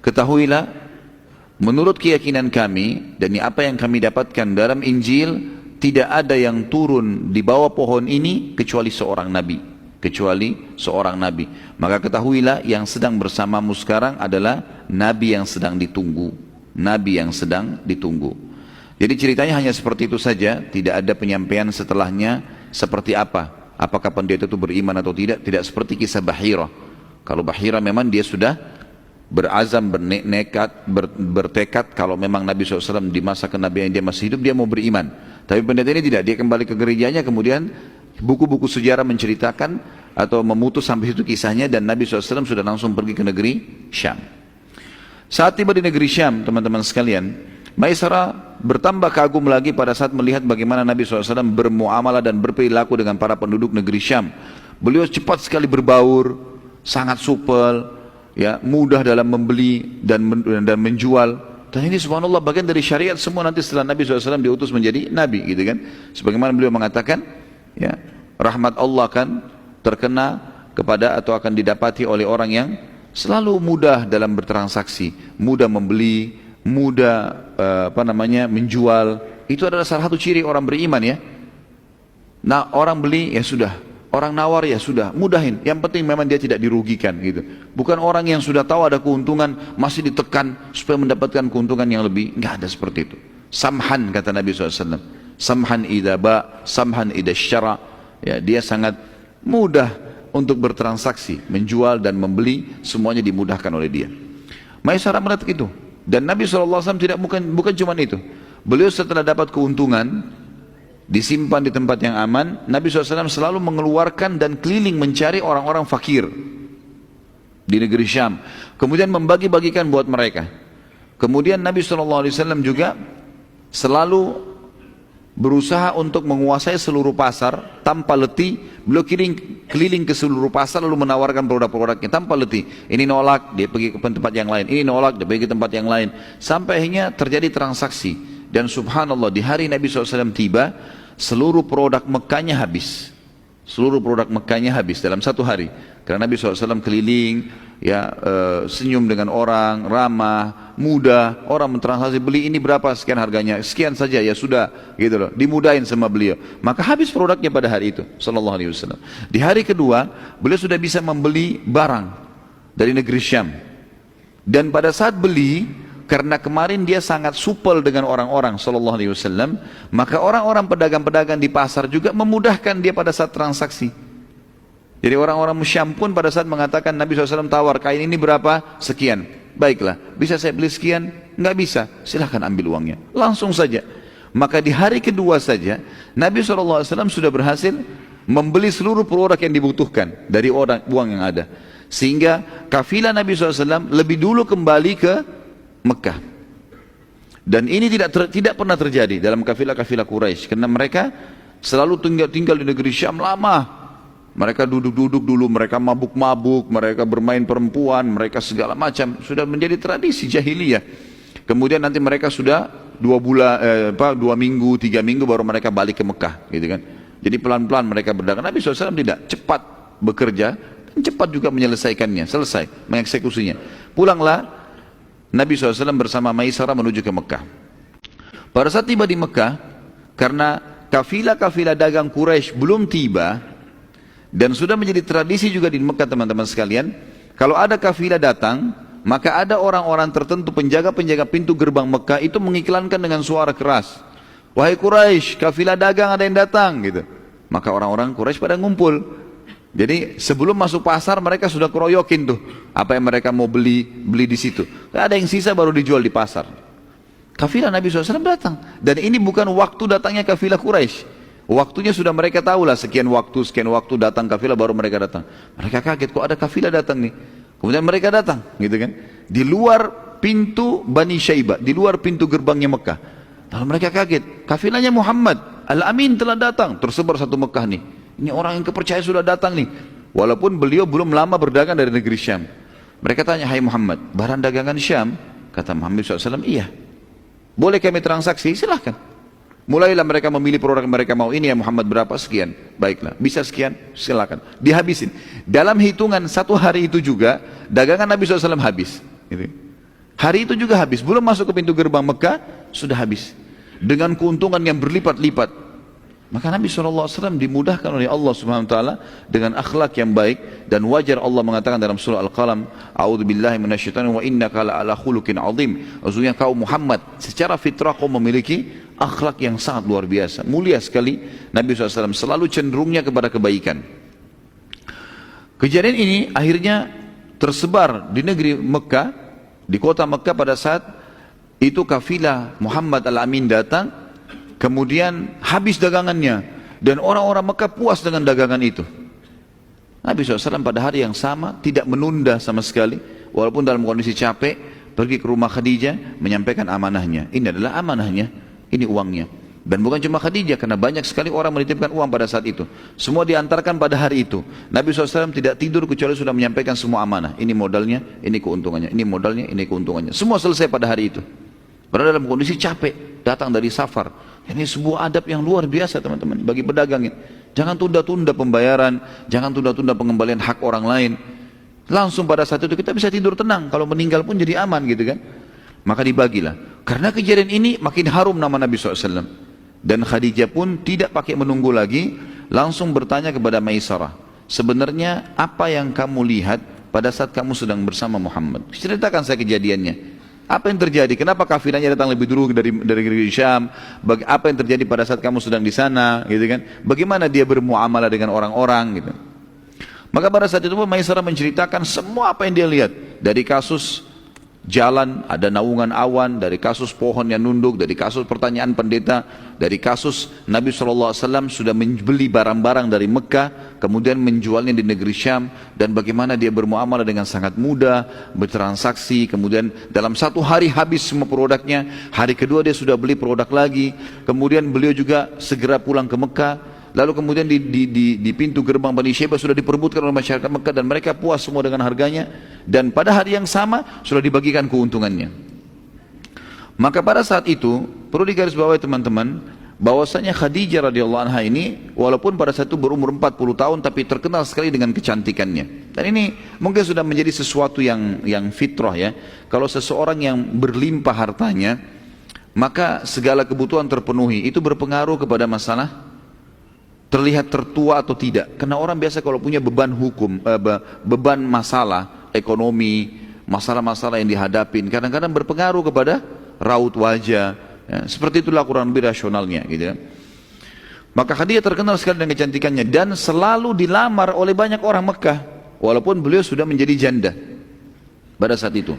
Ketahuilah, menurut keyakinan kami dan apa yang kami dapatkan dalam Injil, tidak ada yang turun di bawah pohon ini kecuali seorang nabi, Maka ketahuilah yang sedang bersamamu sekarang adalah nabi yang sedang ditunggu, Jadi ceritanya hanya seperti itu saja, tidak ada penyampaian setelahnya seperti apa, apakah pendeta itu beriman atau tidak seperti kisah Bahirah. Kalau Bahirah memang dia sudah berazam, bertekad kalau memang Nabi SAW di masa kenabian dia masih hidup, dia mau beriman. Tapi pendeta ini tidak, dia kembali ke gerejanya, kemudian buku-buku sejarah menceritakan atau memutus sampai itu kisahnya, dan Nabi SAW sudah langsung pergi ke negeri Syam. Saat tiba di negeri Syam, teman-teman sekalian, Maisarah bertambah kagum lagi pada saat melihat bagaimana Nabi SAW bermuamalah dan berperilaku dengan para penduduk negeri Syam. Beliau cepat sekali berbaur, sangat supel, ya, mudah dalam membeli dan menjual. Dan ini subhanallah bagian dari syariat semua nanti setelah Nabi SAW diutus menjadi Nabi, gitu kan. Sebagaimana beliau mengatakan, ya, rahmat Allah kan terkena kepada atau akan didapati oleh orang yang selalu mudah dalam bertransaksi, mudah membeli, mudah menjual. Itu adalah salah satu ciri orang beriman, ya. Nah, orang beli ya sudah, orang nawar ya sudah, mudahin. Yang penting memang dia tidak dirugikan gitu. Bukan orang yang sudah tahu ada keuntungan masih ditekan supaya mendapatkan keuntungan yang lebih. Enggak ada seperti itu. Samhan kata Nabi SAW. Samhan idza ba, samhan idza syara. Ya, dia sangat mudah untuk bertransaksi, menjual dan membeli, semuanya dimudahkan oleh dia. Maisarah melihat itu. Dan Nabi SAW tidak bukan cuma itu. Beliau setelah dapat keuntungan, disimpan di tempat yang aman, Nabi SAW selalu mengeluarkan dan keliling mencari orang-orang fakir di negeri Syam, kemudian membagi-bagikan buat mereka. Kemudian Nabi SAW juga selalu berusaha untuk menguasai seluruh pasar tanpa letih. Beliau keliling ke seluruh pasar lalu menawarkan produk-produknya tanpa letih. Ini nolak, dia pergi ke tempat yang lain. Ini nolak, dia pergi ke tempat yang lain. Sampai akhirnya terjadi transaksi. Dan subhanallah, di hari Nabi SAW tiba, seluruh produk Mekkahnya habis. Seluruh produk Mekkahnya habis dalam satu hari. Karena Nabi SAW keliling, ya, senyum dengan orang, ramah, mudah. Orang mentransaksi, beli ini berapa, sekian harganya, sekian saja, ya sudah, gitu loh. Dimudahin sama beliau. Maka habis produknya pada hari itu, sallallahu alaihi wasallam. Di hari kedua, beliau sudah bisa membeli barang dari negeri Syam. Dan pada saat beli, karena kemarin dia sangat supel dengan orang-orang sallallahu alaihi wasallam, maka orang-orang pedagang-pedagang di pasar juga memudahkan dia pada saat transaksi. Jadi orang-orang Syam pun pada saat mengatakan Nabi SAW tawar, kain ini berapa? Sekian. Baiklah, bisa saya beli sekian? Enggak bisa, silahkan ambil uangnya. Langsung saja. Maka di hari kedua saja, Nabi SAW sudah berhasil membeli seluruh produk yang dibutuhkan dari uang yang ada. Sehingga kafilah Nabi SAW lebih dulu kembali ke Mekah. Dan ini tidak pernah terjadi dalam kafilah-kafilah Quraisy, karena mereka selalu tinggal di negeri Syam lama. Mereka duduk-duduk dulu, mereka mabuk-mabuk, mereka bermain perempuan, mereka segala macam, sudah menjadi tradisi jahiliyah. Kemudian nanti mereka sudah 2 minggu, 3 minggu baru mereka balik ke Mekah, gitu kan. Jadi pelan-pelan mereka berdagang. Nabi SAW tidak, cepat bekerja dan cepat juga menyelesaikannya, selesai mengeksekusinya. Pulanglah Nabi SAW bersama Maisarah menuju ke Mekah. Pada saat tiba di Mekah, karena kafilah-kafilah dagang Quraisy belum tiba, dan sudah menjadi tradisi juga di Mekah teman-teman sekalian, kalau ada kafilah datang, maka ada orang-orang tertentu, penjaga-penjaga pintu gerbang Mekah itu mengiklankan dengan suara keras, "Wahai Quraisy, kafilah dagang ada yang datang," gitu. Maka orang-orang Quraisy pada ngumpul. Jadi sebelum masuk pasar mereka sudah keroyokin tuh apa yang mereka mau beli di situ. Ada yang sisa baru dijual di pasar. Kafilah Nabi SAW datang, dan ini bukan waktu datangnya kafilah Quraisy. Waktunya sudah mereka tahu lah, sekian waktu datang kafilah, baru mereka datang. Mereka kaget, kok ada kafilah datang nih. Kemudian mereka datang, gitu kan, di luar pintu Bani Syaibah, di luar pintu gerbangnya Mekah. Lalu mereka kaget, kafilahnya Muhammad Al-Amin telah datang, tersebar satu Mekah nih. Ini orang yang kepercayaan sudah datang nih. Walaupun beliau belum lama berdagang dari negeri Syam. Mereka tanya, "Hai Muhammad, barang dagangan Syam?" Kata Muhammad SAW, "Iya." "Boleh kami transaksi?" "Silahkan." Mulailah mereka memilih produk yang mereka mau. "Ini ya Muhammad, berapa?" "Sekian." "Baiklah, bisa sekian?" "Silakan." Dihabisin. Dalam hitungan satu hari itu juga dagangan Nabi SAW habis, gitu. Hari itu juga habis. Belum masuk ke pintu gerbang Mekah sudah habis, dengan keuntungan yang berlipat-lipat. Maka Nabi SAW dimudahkan oleh Allah Subhanahu Wa Taala dengan akhlak yang baik, dan wajar Allah mengatakan dalam surah Al-Qalam, "A'udzubillahi minasyaitonir wa innaka la'ala khuluqin 'adzim." Maksudnya kau Muhammad secara fitrah kau memiliki akhlak yang sangat luar biasa, mulia sekali. Nabi SAW selalu cenderungnya kepada kebaikan. Kejadian ini akhirnya tersebar di negeri Mekah, di kota Mekah. Pada saat itu kafilah Muhammad Al-Amin datang, kemudian habis dagangannya, dan orang-orang Mekah puas dengan dagangan itu. Nabi SAW pada hari yang sama tidak menunda sama sekali, walaupun dalam kondisi capek, pergi ke rumah Khadijah menyampaikan amanahnya. Ini adalah amanahnya, ini uangnya. Dan bukan cuma Khadijah, karena banyak sekali orang menitipkan uang pada saat itu. Semua diantarkan pada hari itu. Nabi SAW tidak tidur kecuali sudah menyampaikan semua amanah. Ini modalnya, ini keuntungannya, ini modalnya, ini keuntungannya. Semua selesai pada hari itu. Padahal dalam kondisi capek, datang dari safar. Ini sebuah adab yang luar biasa teman-teman bagi pedagang. Jangan tunda-tunda pembayaran, jangan tunda-tunda pengembalian hak orang lain. Langsung pada saat itu kita bisa tidur tenang, kalau meninggal pun jadi aman, gitu kan. Maka dibagilah. Karena kejadian ini makin harum nama Nabi SAW. Dan Khadijah pun tidak pakai menunggu lagi, langsung bertanya kepada Maisarah, "Sebenarnya apa yang kamu lihat pada saat kamu sedang bersama Muhammad? Ceritakan saya kejadiannya. Apa yang terjadi? Kenapa kafilahnya datang lebih dulu dari negeri Syam? Apa yang terjadi pada saat kamu sedang di sana, gitu kan? Bagaimana dia bermuamalah dengan orang-orang, gitu." Maka pada saat itu Maisarah menceritakan semua apa yang dia lihat, dari kasus jalan ada naungan awan, dari kasus pohon yang nunduk, dari kasus pertanyaan pendeta, dari kasus Nabi SAW sudah membeli barang-barang dari Mekah kemudian menjualnya di negeri Syam, dan bagaimana dia bermuamalah dengan sangat mudah, bertransaksi, kemudian dalam satu hari habis semua produknya, hari kedua dia sudah beli produk lagi, kemudian beliau juga segera pulang ke Mekah. Lalu kemudian di pintu gerbang Bani Syaibah sudah diperebutkan oleh masyarakat Mekah, dan mereka puas semua dengan harganya, dan pada hari yang sama sudah dibagikan keuntungannya. Maka pada saat itu perlu digarisbawahi teman-teman, bahwasanya Khadijah radhiyallahu anha ini walaupun pada saat itu berumur 40 tahun tapi terkenal sekali dengan kecantikannya. Dan ini mungkin sudah menjadi sesuatu yang fitrah ya. Kalau seseorang yang berlimpah hartanya, maka segala kebutuhan terpenuhi, itu berpengaruh kepada masalah terlihat tertua atau tidak. Karena orang biasa kalau punya beban hukum, beban masalah ekonomi, masalah-masalah yang dihadapin, kadang-kadang berpengaruh kepada raut wajah. Ya, seperti itulah kurang lebih rasionalnya, gitu ya. Maka Khadijah terkenal sekali dengan kecantikannya, dan selalu dilamar oleh banyak orang Mekah, walaupun beliau sudah menjadi janda pada saat itu.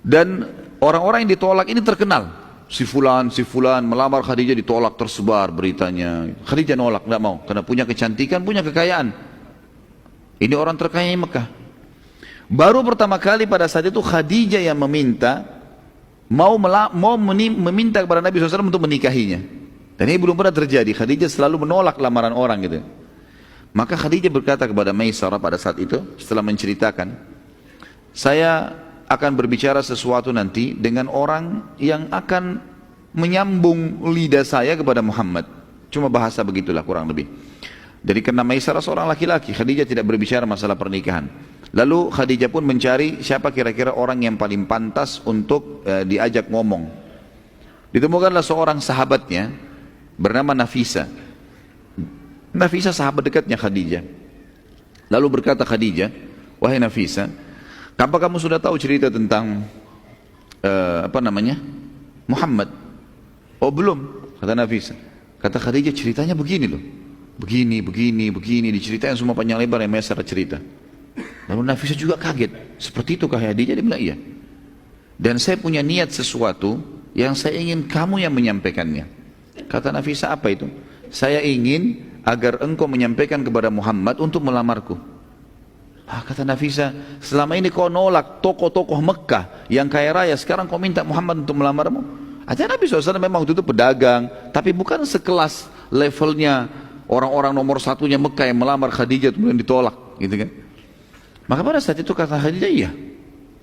Dan orang-orang yang ditolak ini terkenal. Si fulan melamar Khadijah, ditolak, tersebar beritanya. Khadijah nolak, tidak mau, karena punya kecantikan, punya kekayaan. Ini orang terkaya di Mekah. Baru pertama kali pada saat itu Khadijah yang meminta, meminta kepada Nabi SAW untuk menikahinya. Dan ini belum pernah terjadi. Khadijah selalu menolak lamaran orang, gitu. Maka Khadijah berkata kepada Maisarah pada saat itu, setelah menceritakan, "Saya akan berbicara sesuatu nanti dengan orang yang akan menyambung lidah saya kepada Muhammad. Cuma bahasa begitulah kurang lebih. Jadi karena Maisarah seorang laki-laki, Khadijah tidak berbicara masalah pernikahan. Lalu Khadijah pun mencari siapa kira-kira orang yang paling pantas untuk diajak ngomong. Ditemukanlah seorang sahabatnya bernama Nafisa. Nafisa sahabat dekatnya Khadijah. Lalu berkata Khadijah, wahai Nafisa, apa kamu sudah tahu cerita tentang Muhammad? Oh belum, kata Nafisa. Kata Khadijah, ceritanya begini loh. Begini, diceritain semua panjang lebar yang Maisarah cerita. Lalu Nafisa juga kaget. Seperti itu kah Khadijah? Dia bilang iya. Dan saya punya niat sesuatu yang saya ingin kamu yang menyampaikannya. Kata Nafisa, apa itu? Saya ingin agar engkau menyampaikan kepada Muhammad untuk melamarku. Kata Nafisa, selama ini kau nolak tokoh-tokoh Mekah yang kaya raya, sekarang kau minta Muhammad untuk melamarmu? Artinya Nabi SAW memang waktu itu pedagang, tapi bukan sekelas levelnya orang-orang nomor satunya Mekah yang melamar Khadijah kemudian ditolak, gitu kan? Maka pada saat itu kata Khadijah, iya,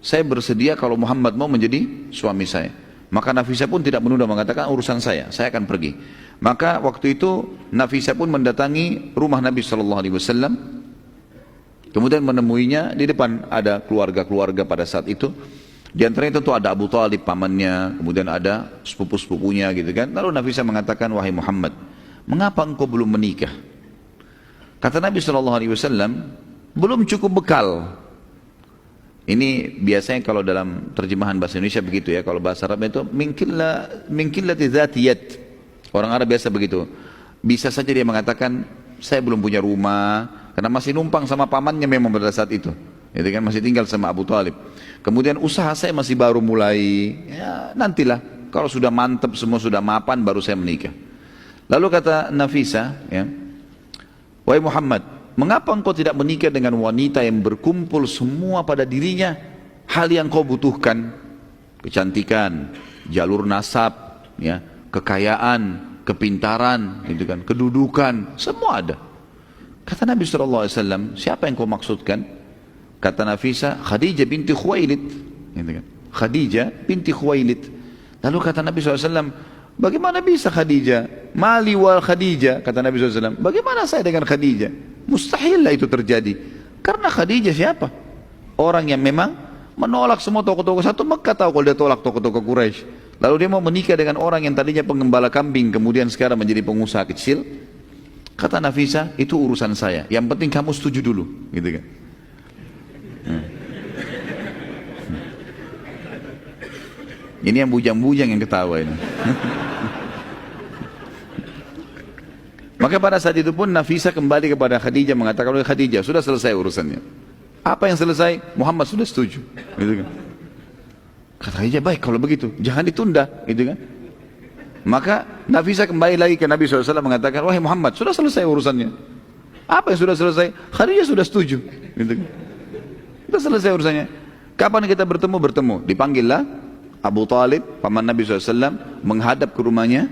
saya bersedia kalau Muhammad mau menjadi suami saya. Maka Nafisa pun tidak menunda, mengatakan urusan saya akan pergi. Maka waktu itu Nafisa pun mendatangi rumah Nabi SAW, kemudian menemuinya di depan ada keluarga-keluarga pada saat itu. Di antaranya tentu ada Abu Talib pamannya, kemudian ada sepupu-sepupunya gitu kan. Lalu Nafisa mengatakan, wahai Muhammad, mengapa engkau belum menikah? Kata Nabi SAW, belum cukup bekal. Ini biasanya kalau dalam terjemahan bahasa Indonesia begitu ya, kalau bahasa Arab itu minkillati dzatiyat. Orang Arab biasa begitu. Bisa saja dia mengatakan, saya belum punya rumah, karena masih numpang sama pamannya memang pada saat itu. Itu kan masih tinggal sama Abu Talib. Kemudian usaha saya masih baru mulai, ya nantilah. Kalau sudah mantap, semua sudah mapan, baru saya menikah. Lalu kata Nafisa, ya, wahai Muhammad, mengapa engkau tidak menikah dengan wanita yang berkumpul semua pada dirinya hal yang kau butuhkan? Kecantikan, jalur nasab, ya, kekayaan, kepintaran, gitu kan, kedudukan, semua ada. Kata Nabi SAW, siapa yang kau maksudkan? Kata Nafisa, Khadijah binti Khuwailid, gitu kan, Khadijah binti Khuwailid. Lalu kata Nabi SAW, bagaimana bisa Khadijah? Mali wal Khadijah, kata Nabi SAW, bagaimana saya dengan Khadijah? Mustahillah itu terjadi. Karena Khadijah siapa? Orang yang memang menolak semua tokoh-tokoh satu Mekah, tahu kalau dia tolak tokoh-tokoh Quraisy. Lalu dia mau menikah dengan orang yang tadinya penggembala kambing, kemudian sekarang menjadi pengusaha kecil. Kata Nafisa, itu urusan saya. Yang penting kamu setuju dulu, gitu kan? Ini yang bujang-bujang yang ketawa ini. Maka pada saat itu pun Nafisa kembali kepada Khadijah mengatakan, oleh Khadijah, sudah selesai urusannya. Apa yang selesai? Muhammad sudah setuju, gitu kan? Kata Khadijah, baik kalau begitu, jangan ditunda, gitu kan? Maka Nafisa kembali lagi ke Nabi SAW mengatakan, wahai Muhammad, sudah selesai urusannya. Apa yang sudah selesai? Khadijah sudah setuju, gitu kan? Sudah selesai urusannya. Kapan kita bertemu? Bertemu. Dipanggillah Abu Talib, paman Nabi SAW, menghadap ke rumahnya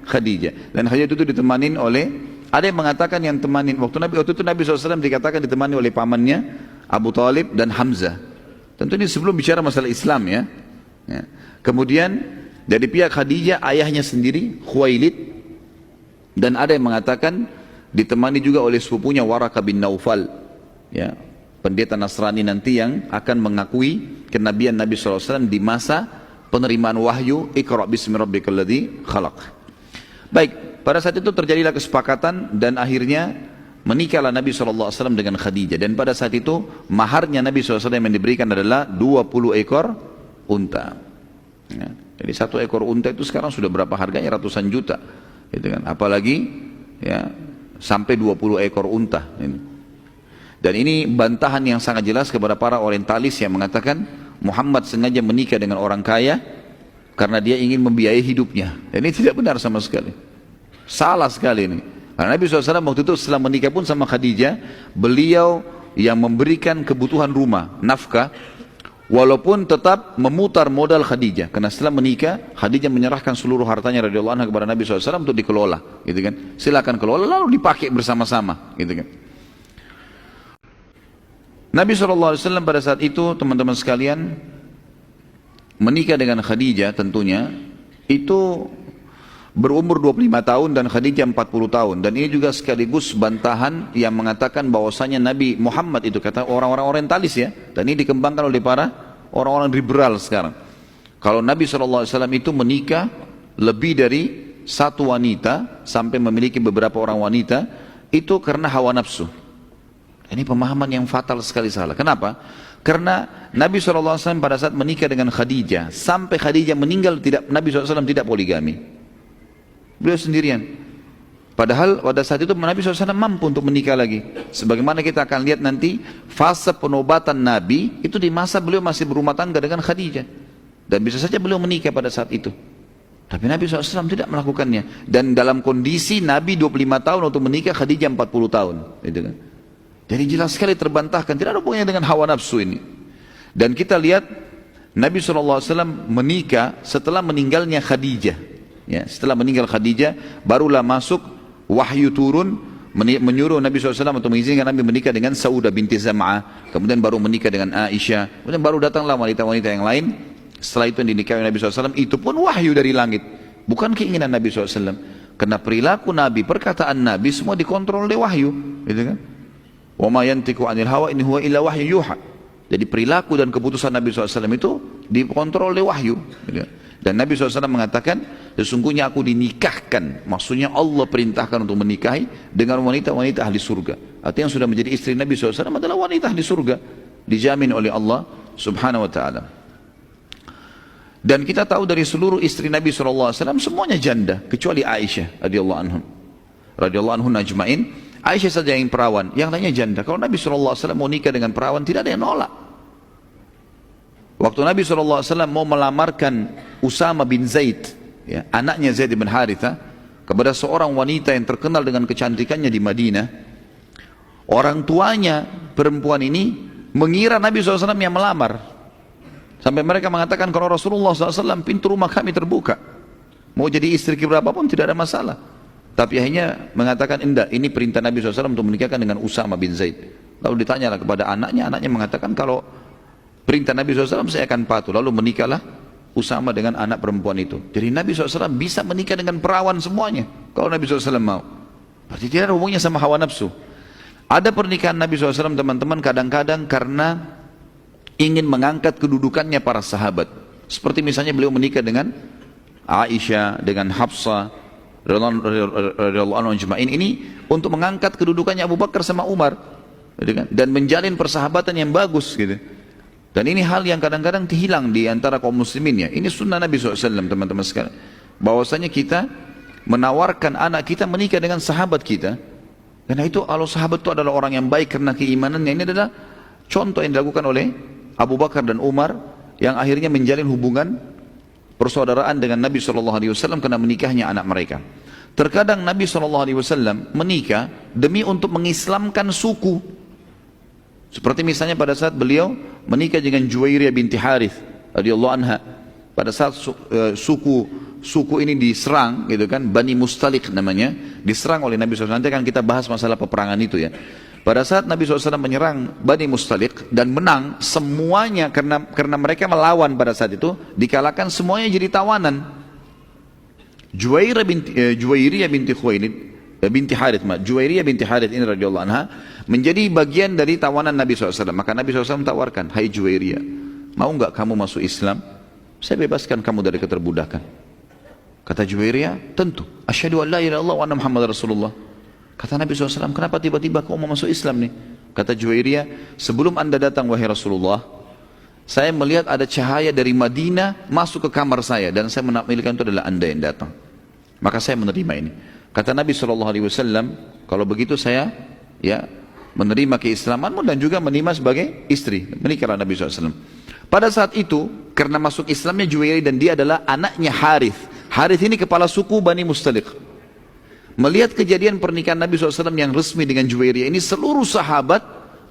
Khadijah. Dan Khadijah itu ditemanin oleh, ada yang mengatakan yang temanin, waktu itu Nabi SAW dikatakan ditemani oleh pamannya Abu Talib dan Hamzah. Tentu ini sebelum bicara masalah Islam ya. Kemudian dari pihak Khadijah, ayahnya sendiri Khuwailid, dan ada yang mengatakan ditemani juga oleh sepupunya Waraqah bin Naufal, ya, pendeta Nasrani nanti yang akan mengakui kenabian Nabi SAW di masa penerimaan wahyu, Iqra' bismi rabbikal ladzi khalaq. Baik, pada saat itu terjadilah kesepakatan dan akhirnya menikahlah Nabi SAW dengan Khadijah. Dan pada saat itu maharnya Nabi SAW yang diberikan adalah 20 ekor unta, ya. Jadi satu ekor unta itu sekarang sudah berapa harganya? Ratusan juta, gitu kan? Apalagi ya sampai 20 ekor unta ini. Dan ini bantahan yang sangat jelas kepada para orientalis yang mengatakan Muhammad sengaja menikah dengan orang kaya karena dia ingin membiayai hidupnya. Dan ini tidak benar sama sekali. Salah sekali ini. Karena Nabi SAW waktu itu setelah menikah pun sama Khadijah, beliau yang memberikan kebutuhan rumah, nafkah, walaupun tetap memutar modal Khadijah. Karena setelah menikah, Khadijah menyerahkan seluruh hartanya radhiyallahu anha kepada Nabi SAW untuk dikelola, gitu kan? Silakan kelola, lalu dipakai bersama-sama, gitu kan? Nabi SAW pada saat itu, teman-teman sekalian, menikah dengan Khadijah tentunya itu berumur 25 tahun dan Khadijah 40 tahun. Dan ini juga sekaligus bantahan yang mengatakan bahwasanya Nabi Muhammad itu, kata orang-orang orientalis ya, dan ini dikembangkan oleh para orang-orang liberal sekarang. Kalau Nabi SAW itu menikah lebih dari satu wanita sampai memiliki beberapa orang wanita, itu karena hawa nafsu. Ini pemahaman yang fatal sekali salah. Kenapa? Karena Nabi SAW pada saat menikah dengan Khadijah, sampai Khadijah meninggal Nabi SAW tidak poligami. Beliau sendirian. Padahal pada saat itu Nabi SAW mampu untuk menikah lagi. Sebagaimana kita akan lihat nanti, fase penobatan Nabi itu di masa beliau masih berumah tangga dengan Khadijah. Dan bisa saja beliau menikah pada saat itu. Tapi Nabi SAW tidak melakukannya. Dan dalam kondisi Nabi 25 tahun untuk menikah, Khadijah 40 tahun. Gitu kan. Jadi jelas sekali terbantahkan. Tidak ada hubungannya dengan hawa nafsu ini. Dan kita lihat Nabi SAW menikah setelah meninggalnya Khadijah. Ya, setelah meninggal Khadijah, barulah masuk wahyu turun menyuruh Nabi SAW untuk mengizinkan Nabi menikah dengan Saudah binti Zam'ah, kemudian baru menikah dengan Aisyah, kemudian baru datanglah wanita-wanita yang lain. Setelah itu yang dinikahi Nabi SAW, itu pun wahyu dari langit, bukan keinginan Nabi SAW. Karena perilaku Nabi, perkataan Nabi semua dikontrol oleh wahyu, gitu kan? Wa ma yantiqu 'anil hawa in huwa illa wahyu yuha. Jadi perilaku dan keputusan Nabi SAW itu dikontrol oleh wahyu, gitu kan? Dan Nabi SAW mengatakan, sesungguhnya aku dinikahkan, maksudnya Allah perintahkan untuk menikahi dengan wanita-wanita ahli surga. Artinya yang sudah menjadi istri Nabi SAW adalah wanita ahli surga, dijamin oleh Allah Subhanahu wa ta'ala. Dan kita tahu dari seluruh istri Nabi SAW semuanya janda, kecuali Aisyah radhiyallahu anhu ajma'in. Aisyah saja yang perawan, yang lainnya janda. Kalau Nabi SAW mau nikah dengan perawan, tidak ada yang nolak. Waktu Nabi SAW mau melamarkan Usama bin Zaid, ya, anaknya Zaid bin Haritha, kepada seorang wanita yang terkenal dengan kecantikannya di Madinah, orang tuanya perempuan ini mengira Nabi SAW yang melamar. Sampai mereka mengatakan, kalau Rasulullah SAW pintu rumah kami terbuka, mau jadi istri berapapun tidak ada masalah. Tapi akhirnya mengatakan, enggak, ini perintah Nabi SAW untuk menikahkan dengan Usama bin Zaid. Lalu ditanyalah kepada anaknya mengatakan, kalau perintah Nabi SAW saya akan patuh. Lalu menikahlah Usama dengan anak perempuan itu. Jadi Nabi SAW bisa menikah dengan perawan semuanya, kalau Nabi SAW mau. Berarti tidak ada hubungannya sama hawa nafsu. Ada pernikahan Nabi SAW teman-teman kadang-kadang karena ingin mengangkat kedudukannya para sahabat. Seperti misalnya beliau menikah dengan Aisyah, dengan Hafsah radhiyallahu anhu ajma'in, ini untuk mengangkat kedudukannya Abu Bakar sama Umar, dan menjalin persahabatan yang bagus gitu. Dan ini hal yang kadang-kadang hilang di antara kaum muslimin ya. Ini sunnah Nabi SAW teman-teman sekalian. Bahwasanya kita menawarkan anak kita menikah dengan sahabat kita. Karena itu kalau sahabat itu adalah orang yang baik karena keimanannya, ini adalah contoh yang dilakukan oleh Abu Bakar dan Umar yang akhirnya menjalin hubungan persaudaraan dengan Nabi SAW karena menikahnya anak mereka. Terkadang Nabi SAW menikah demi untuk mengislamkan suku. Seperti misalnya pada saat beliau menikah dengan Juwairiyah binti Harith radhiyallahu anha, pada saat suku ini diserang, gitu kan, Bani Mustalik namanya, diserang oleh Nabi SAW. Nanti akan kita bahas masalah peperangan itu ya. Pada saat Nabi SAW menyerang Bani Mustalik dan menang, semuanya karena mereka melawan pada saat itu, dikalahkan, semuanya jadi tawanan. Juwairiyah binti Khuwailid binti Harith, Juwairiyah binti Harith ini radhiyallahu anha menjadi bagian dari tawanan Nabi SAW. Maka Nabi SAW tawarkan, hai Juwairiyah, mau enggak kamu masuk Islam? Saya bebaskan kamu dari keterbudakan. Kata Juwairiyah, tentu. Asyhadu an la ilaha illallah wa anna Muhammad Rasulullah. Kata Nabi SAW, kenapa tiba-tiba kau mau masuk Islam nih? Kata Juwairiyah, sebelum anda datang wahai Rasulullah, saya melihat ada cahaya dari Madinah masuk ke kamar saya, dan saya menampilkan itu adalah anda yang datang. Maka saya menerima ini. Kata Nabi SAW, kalau begitu saya ya menerima keislamanmu dan juga menerima sebagai istri. Menikahlah Nabi SAW. Pada saat itu, karena masuk Islamnya Juwairiyah dan dia adalah anaknya Harith. Harith ini kepala suku Bani Mustalik. Melihat kejadian pernikahan Nabi SAW yang resmi dengan Juwairiyah ini, seluruh sahabat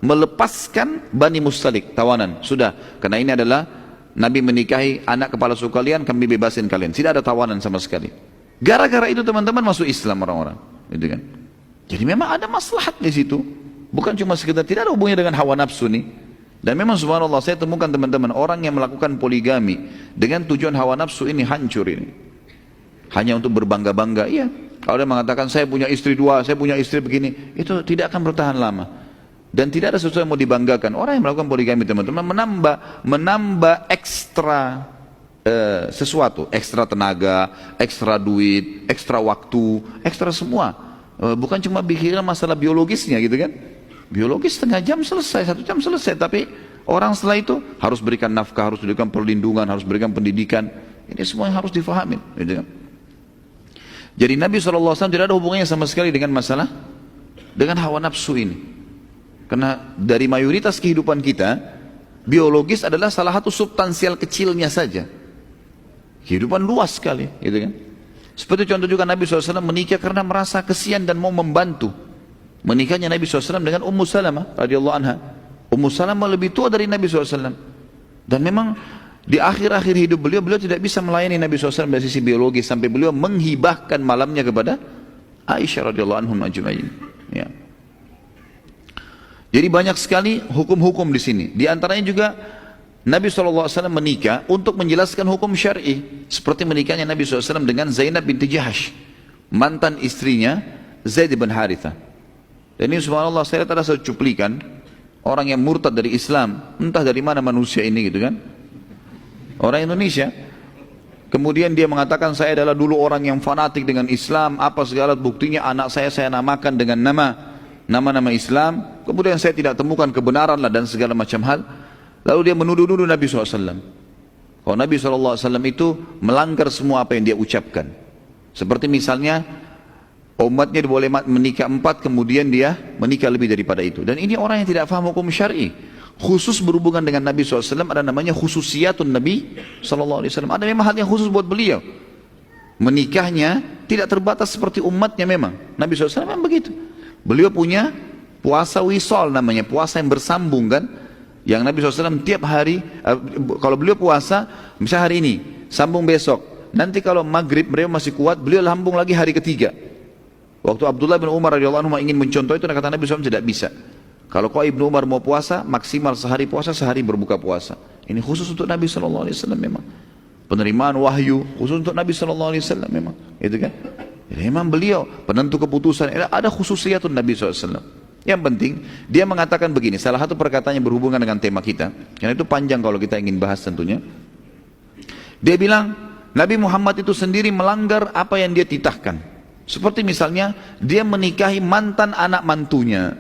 melepaskan Bani Mustalik, tawanan. Sudah, karena ini adalah Nabi menikahi anak kepala suku kalian, kami bebasin kalian. Tidak ada tawanan sama sekali. Gara-gara itu teman-teman masuk Islam orang-orang, gitu kan. Jadi memang ada maslahat di situ. Bukan cuma sekedar, tidak ada hubungannya dengan hawa nafsu nih. Dan memang subhanallah saya temukan teman-teman, orang yang melakukan poligami dengan tujuan hawa nafsu ini hancur ini. Hanya untuk berbangga-bangga, iya. Kalau dia mengatakan saya punya istri dua, saya punya istri begini, itu tidak akan bertahan lama. Dan tidak ada sesuatu yang mau dibanggakan. Orang yang melakukan poligami teman-teman menambah ekstra sesuatu, ekstra tenaga, ekstra duit, ekstra waktu, ekstra semua. Bukan cuma bikin masalah biologisnya gitu kan. Biologis setengah jam selesai, 1 jam selesai. Tapi orang setelah itu harus berikan nafkah, harus berikan perlindungan, harus berikan pendidikan. Ini semua yang harus difahamin. Gitu kan? Jadi Nabi SAW tidak ada hubungannya sama sekali dengan masalah, dengan hawa nafsu ini. Karena dari mayoritas kehidupan kita, biologis adalah salah satu substansial kecilnya saja. Kehidupan luas sekali. Gitu kan? Seperti contoh juga Nabi SAW menikah karena merasa kesian dan mau membantu. Menikahnya Nabi SAW dengan Ummu Salamah radhiyallahu anha. Ummu Salamah lebih tua dari Nabi SAW. Dan memang di akhir-akhir hidup beliau tidak bisa melayani Nabi SAW dari sisi biologis. Sampai beliau menghibahkan malamnya kepada Aisyah radhiyallahu anhum ajma'in. Ya. Jadi banyak sekali hukum-hukum di sini. Di antaranya juga Nabi SAW menikah untuk menjelaskan hukum syar'i. Seperti menikahnya Nabi SAW dengan Zainab binti Jahash, mantan istrinya Zaid bin Harithah. Dan ini subhanallah saya lihat ada satu cuplikan orang yang murtad dari Islam, entah dari mana manusia ini gitu kan, orang Indonesia. Kemudian dia mengatakan saya adalah dulu orang yang fanatik dengan Islam, apa segala buktinya anak saya namakakan dengan nama-nama Islam. Kemudian saya tidak temukan kebenaran lah dan segala macam hal. Lalu dia menuduh-nuduh Nabi SAW. Kalau Nabi SAW itu melanggar semua apa yang dia ucapkan. Seperti misalnya umatnya boleh menikah 4, kemudian dia menikah lebih daripada itu. Dan ini orang yang tidak faham hukum syar'i. Khusus berhubungan dengan Nabi SAW ada namanya khususiyatun Nabi SAW. Ada memang hal yang khusus buat beliau. Menikahnya tidak terbatas seperti umatnya memang. Nabi SAW memang begitu. Beliau punya puasa wisol namanya, puasa yang bersambung kan. Yang Nabi SAW tiap hari, kalau beliau puasa, misalnya hari ini, sambung besok. Nanti kalau maghrib beliau masih kuat, beliau lambung lagi hari ketiga. Waktu Abdullah bin Umar radhiyallahu anhu ingin mencontoh itu, kata Nabi SAW tidak bisa. Kalau kau Ibnu Umar mau puasa, maksimal sehari puasa, sehari berbuka puasa. Ini khusus untuk Nabi SAW memang. Penerimaan wahyu khusus untuk Nabi SAW memang. Itu kan? Jadi memang beliau penentu keputusan. Ada khususiyatun Nabi SAW. Yang penting dia mengatakan begini. Salah satu perkataan yang berhubungan dengan tema kita, karena itu panjang kalau kita ingin bahas tentunya. Dia bilang Nabi Muhammad itu sendiri melanggar apa yang dia titahkan. Seperti misalnya dia menikahi mantan anak mantunya.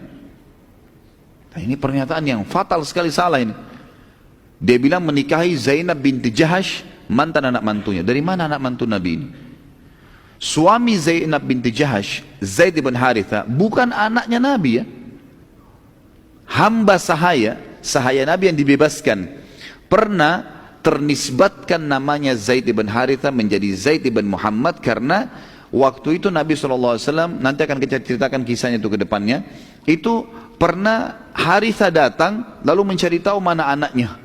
Nah, ini pernyataan yang fatal sekali, salah ini. Dia bilang menikahi Zainab binti Jahash, mantan anak mantunya. Dari mana anak mantu Nabi ini? Suami Zainab binti Jahash, Zaid bin Harithah, bukan anaknya Nabi ya. Hamba sahaya Nabi yang dibebaskan. Pernah ternisbatkan namanya Zaid bin Harithah menjadi Zaid bin Muhammad karena waktu itu Nabi SAW, nanti akan kita ceritakan kisahnya itu ke depannya, itu pernah Harithah datang lalu mencari tahu mana anaknya,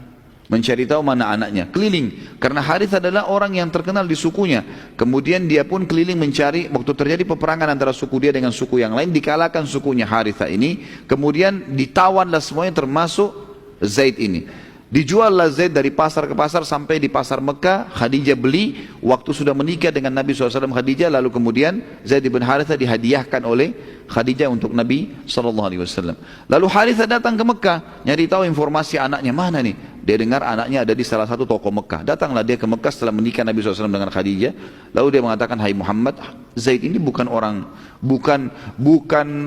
keliling, karena Harithah adalah orang yang terkenal di sukunya. Kemudian dia pun keliling mencari, waktu terjadi peperangan antara suku dia dengan suku yang lain, dikalahkan sukunya Harithah ini, kemudian ditawanlah semuanya termasuk Zaid ini. Dijuallah Zaid dari pasar ke pasar sampai di pasar Mekah. Khadijah beli, waktu sudah menikah dengan Nabi SAW Khadijah, lalu kemudian Zaid bin Harithah dihadiahkan oleh Khadijah untuk Nabi SAW. Lalu Harithah datang ke Mekah, nyari tahu informasi anaknya mana nih. Dia dengar anaknya ada di salah satu toko Mekah. Datanglah dia ke Mekah setelah menikah Nabi SAW dengan Khadijah. Lalu dia mengatakan, hai Muhammad, Zaid ini bukan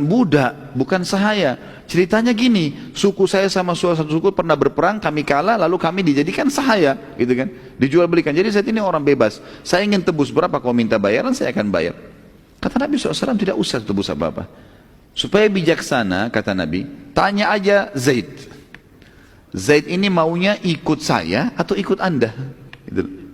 budak, bukan sahaya. Ceritanya gini, suku saya sama satu suku pernah berperang, kami kalah, lalu kami dijadikan sahaya, gitu kan? Dijual belikan. Jadi Zaid ini orang bebas. Saya ingin tebus, berapa kau minta bayaran, saya akan bayar. Kata Nabi SAW, tidak usah tebus apa-apa. Supaya bijaksana, kata Nabi, tanya aja Zaid. Zaid ini maunya ikut saya atau ikut anda? Gitu.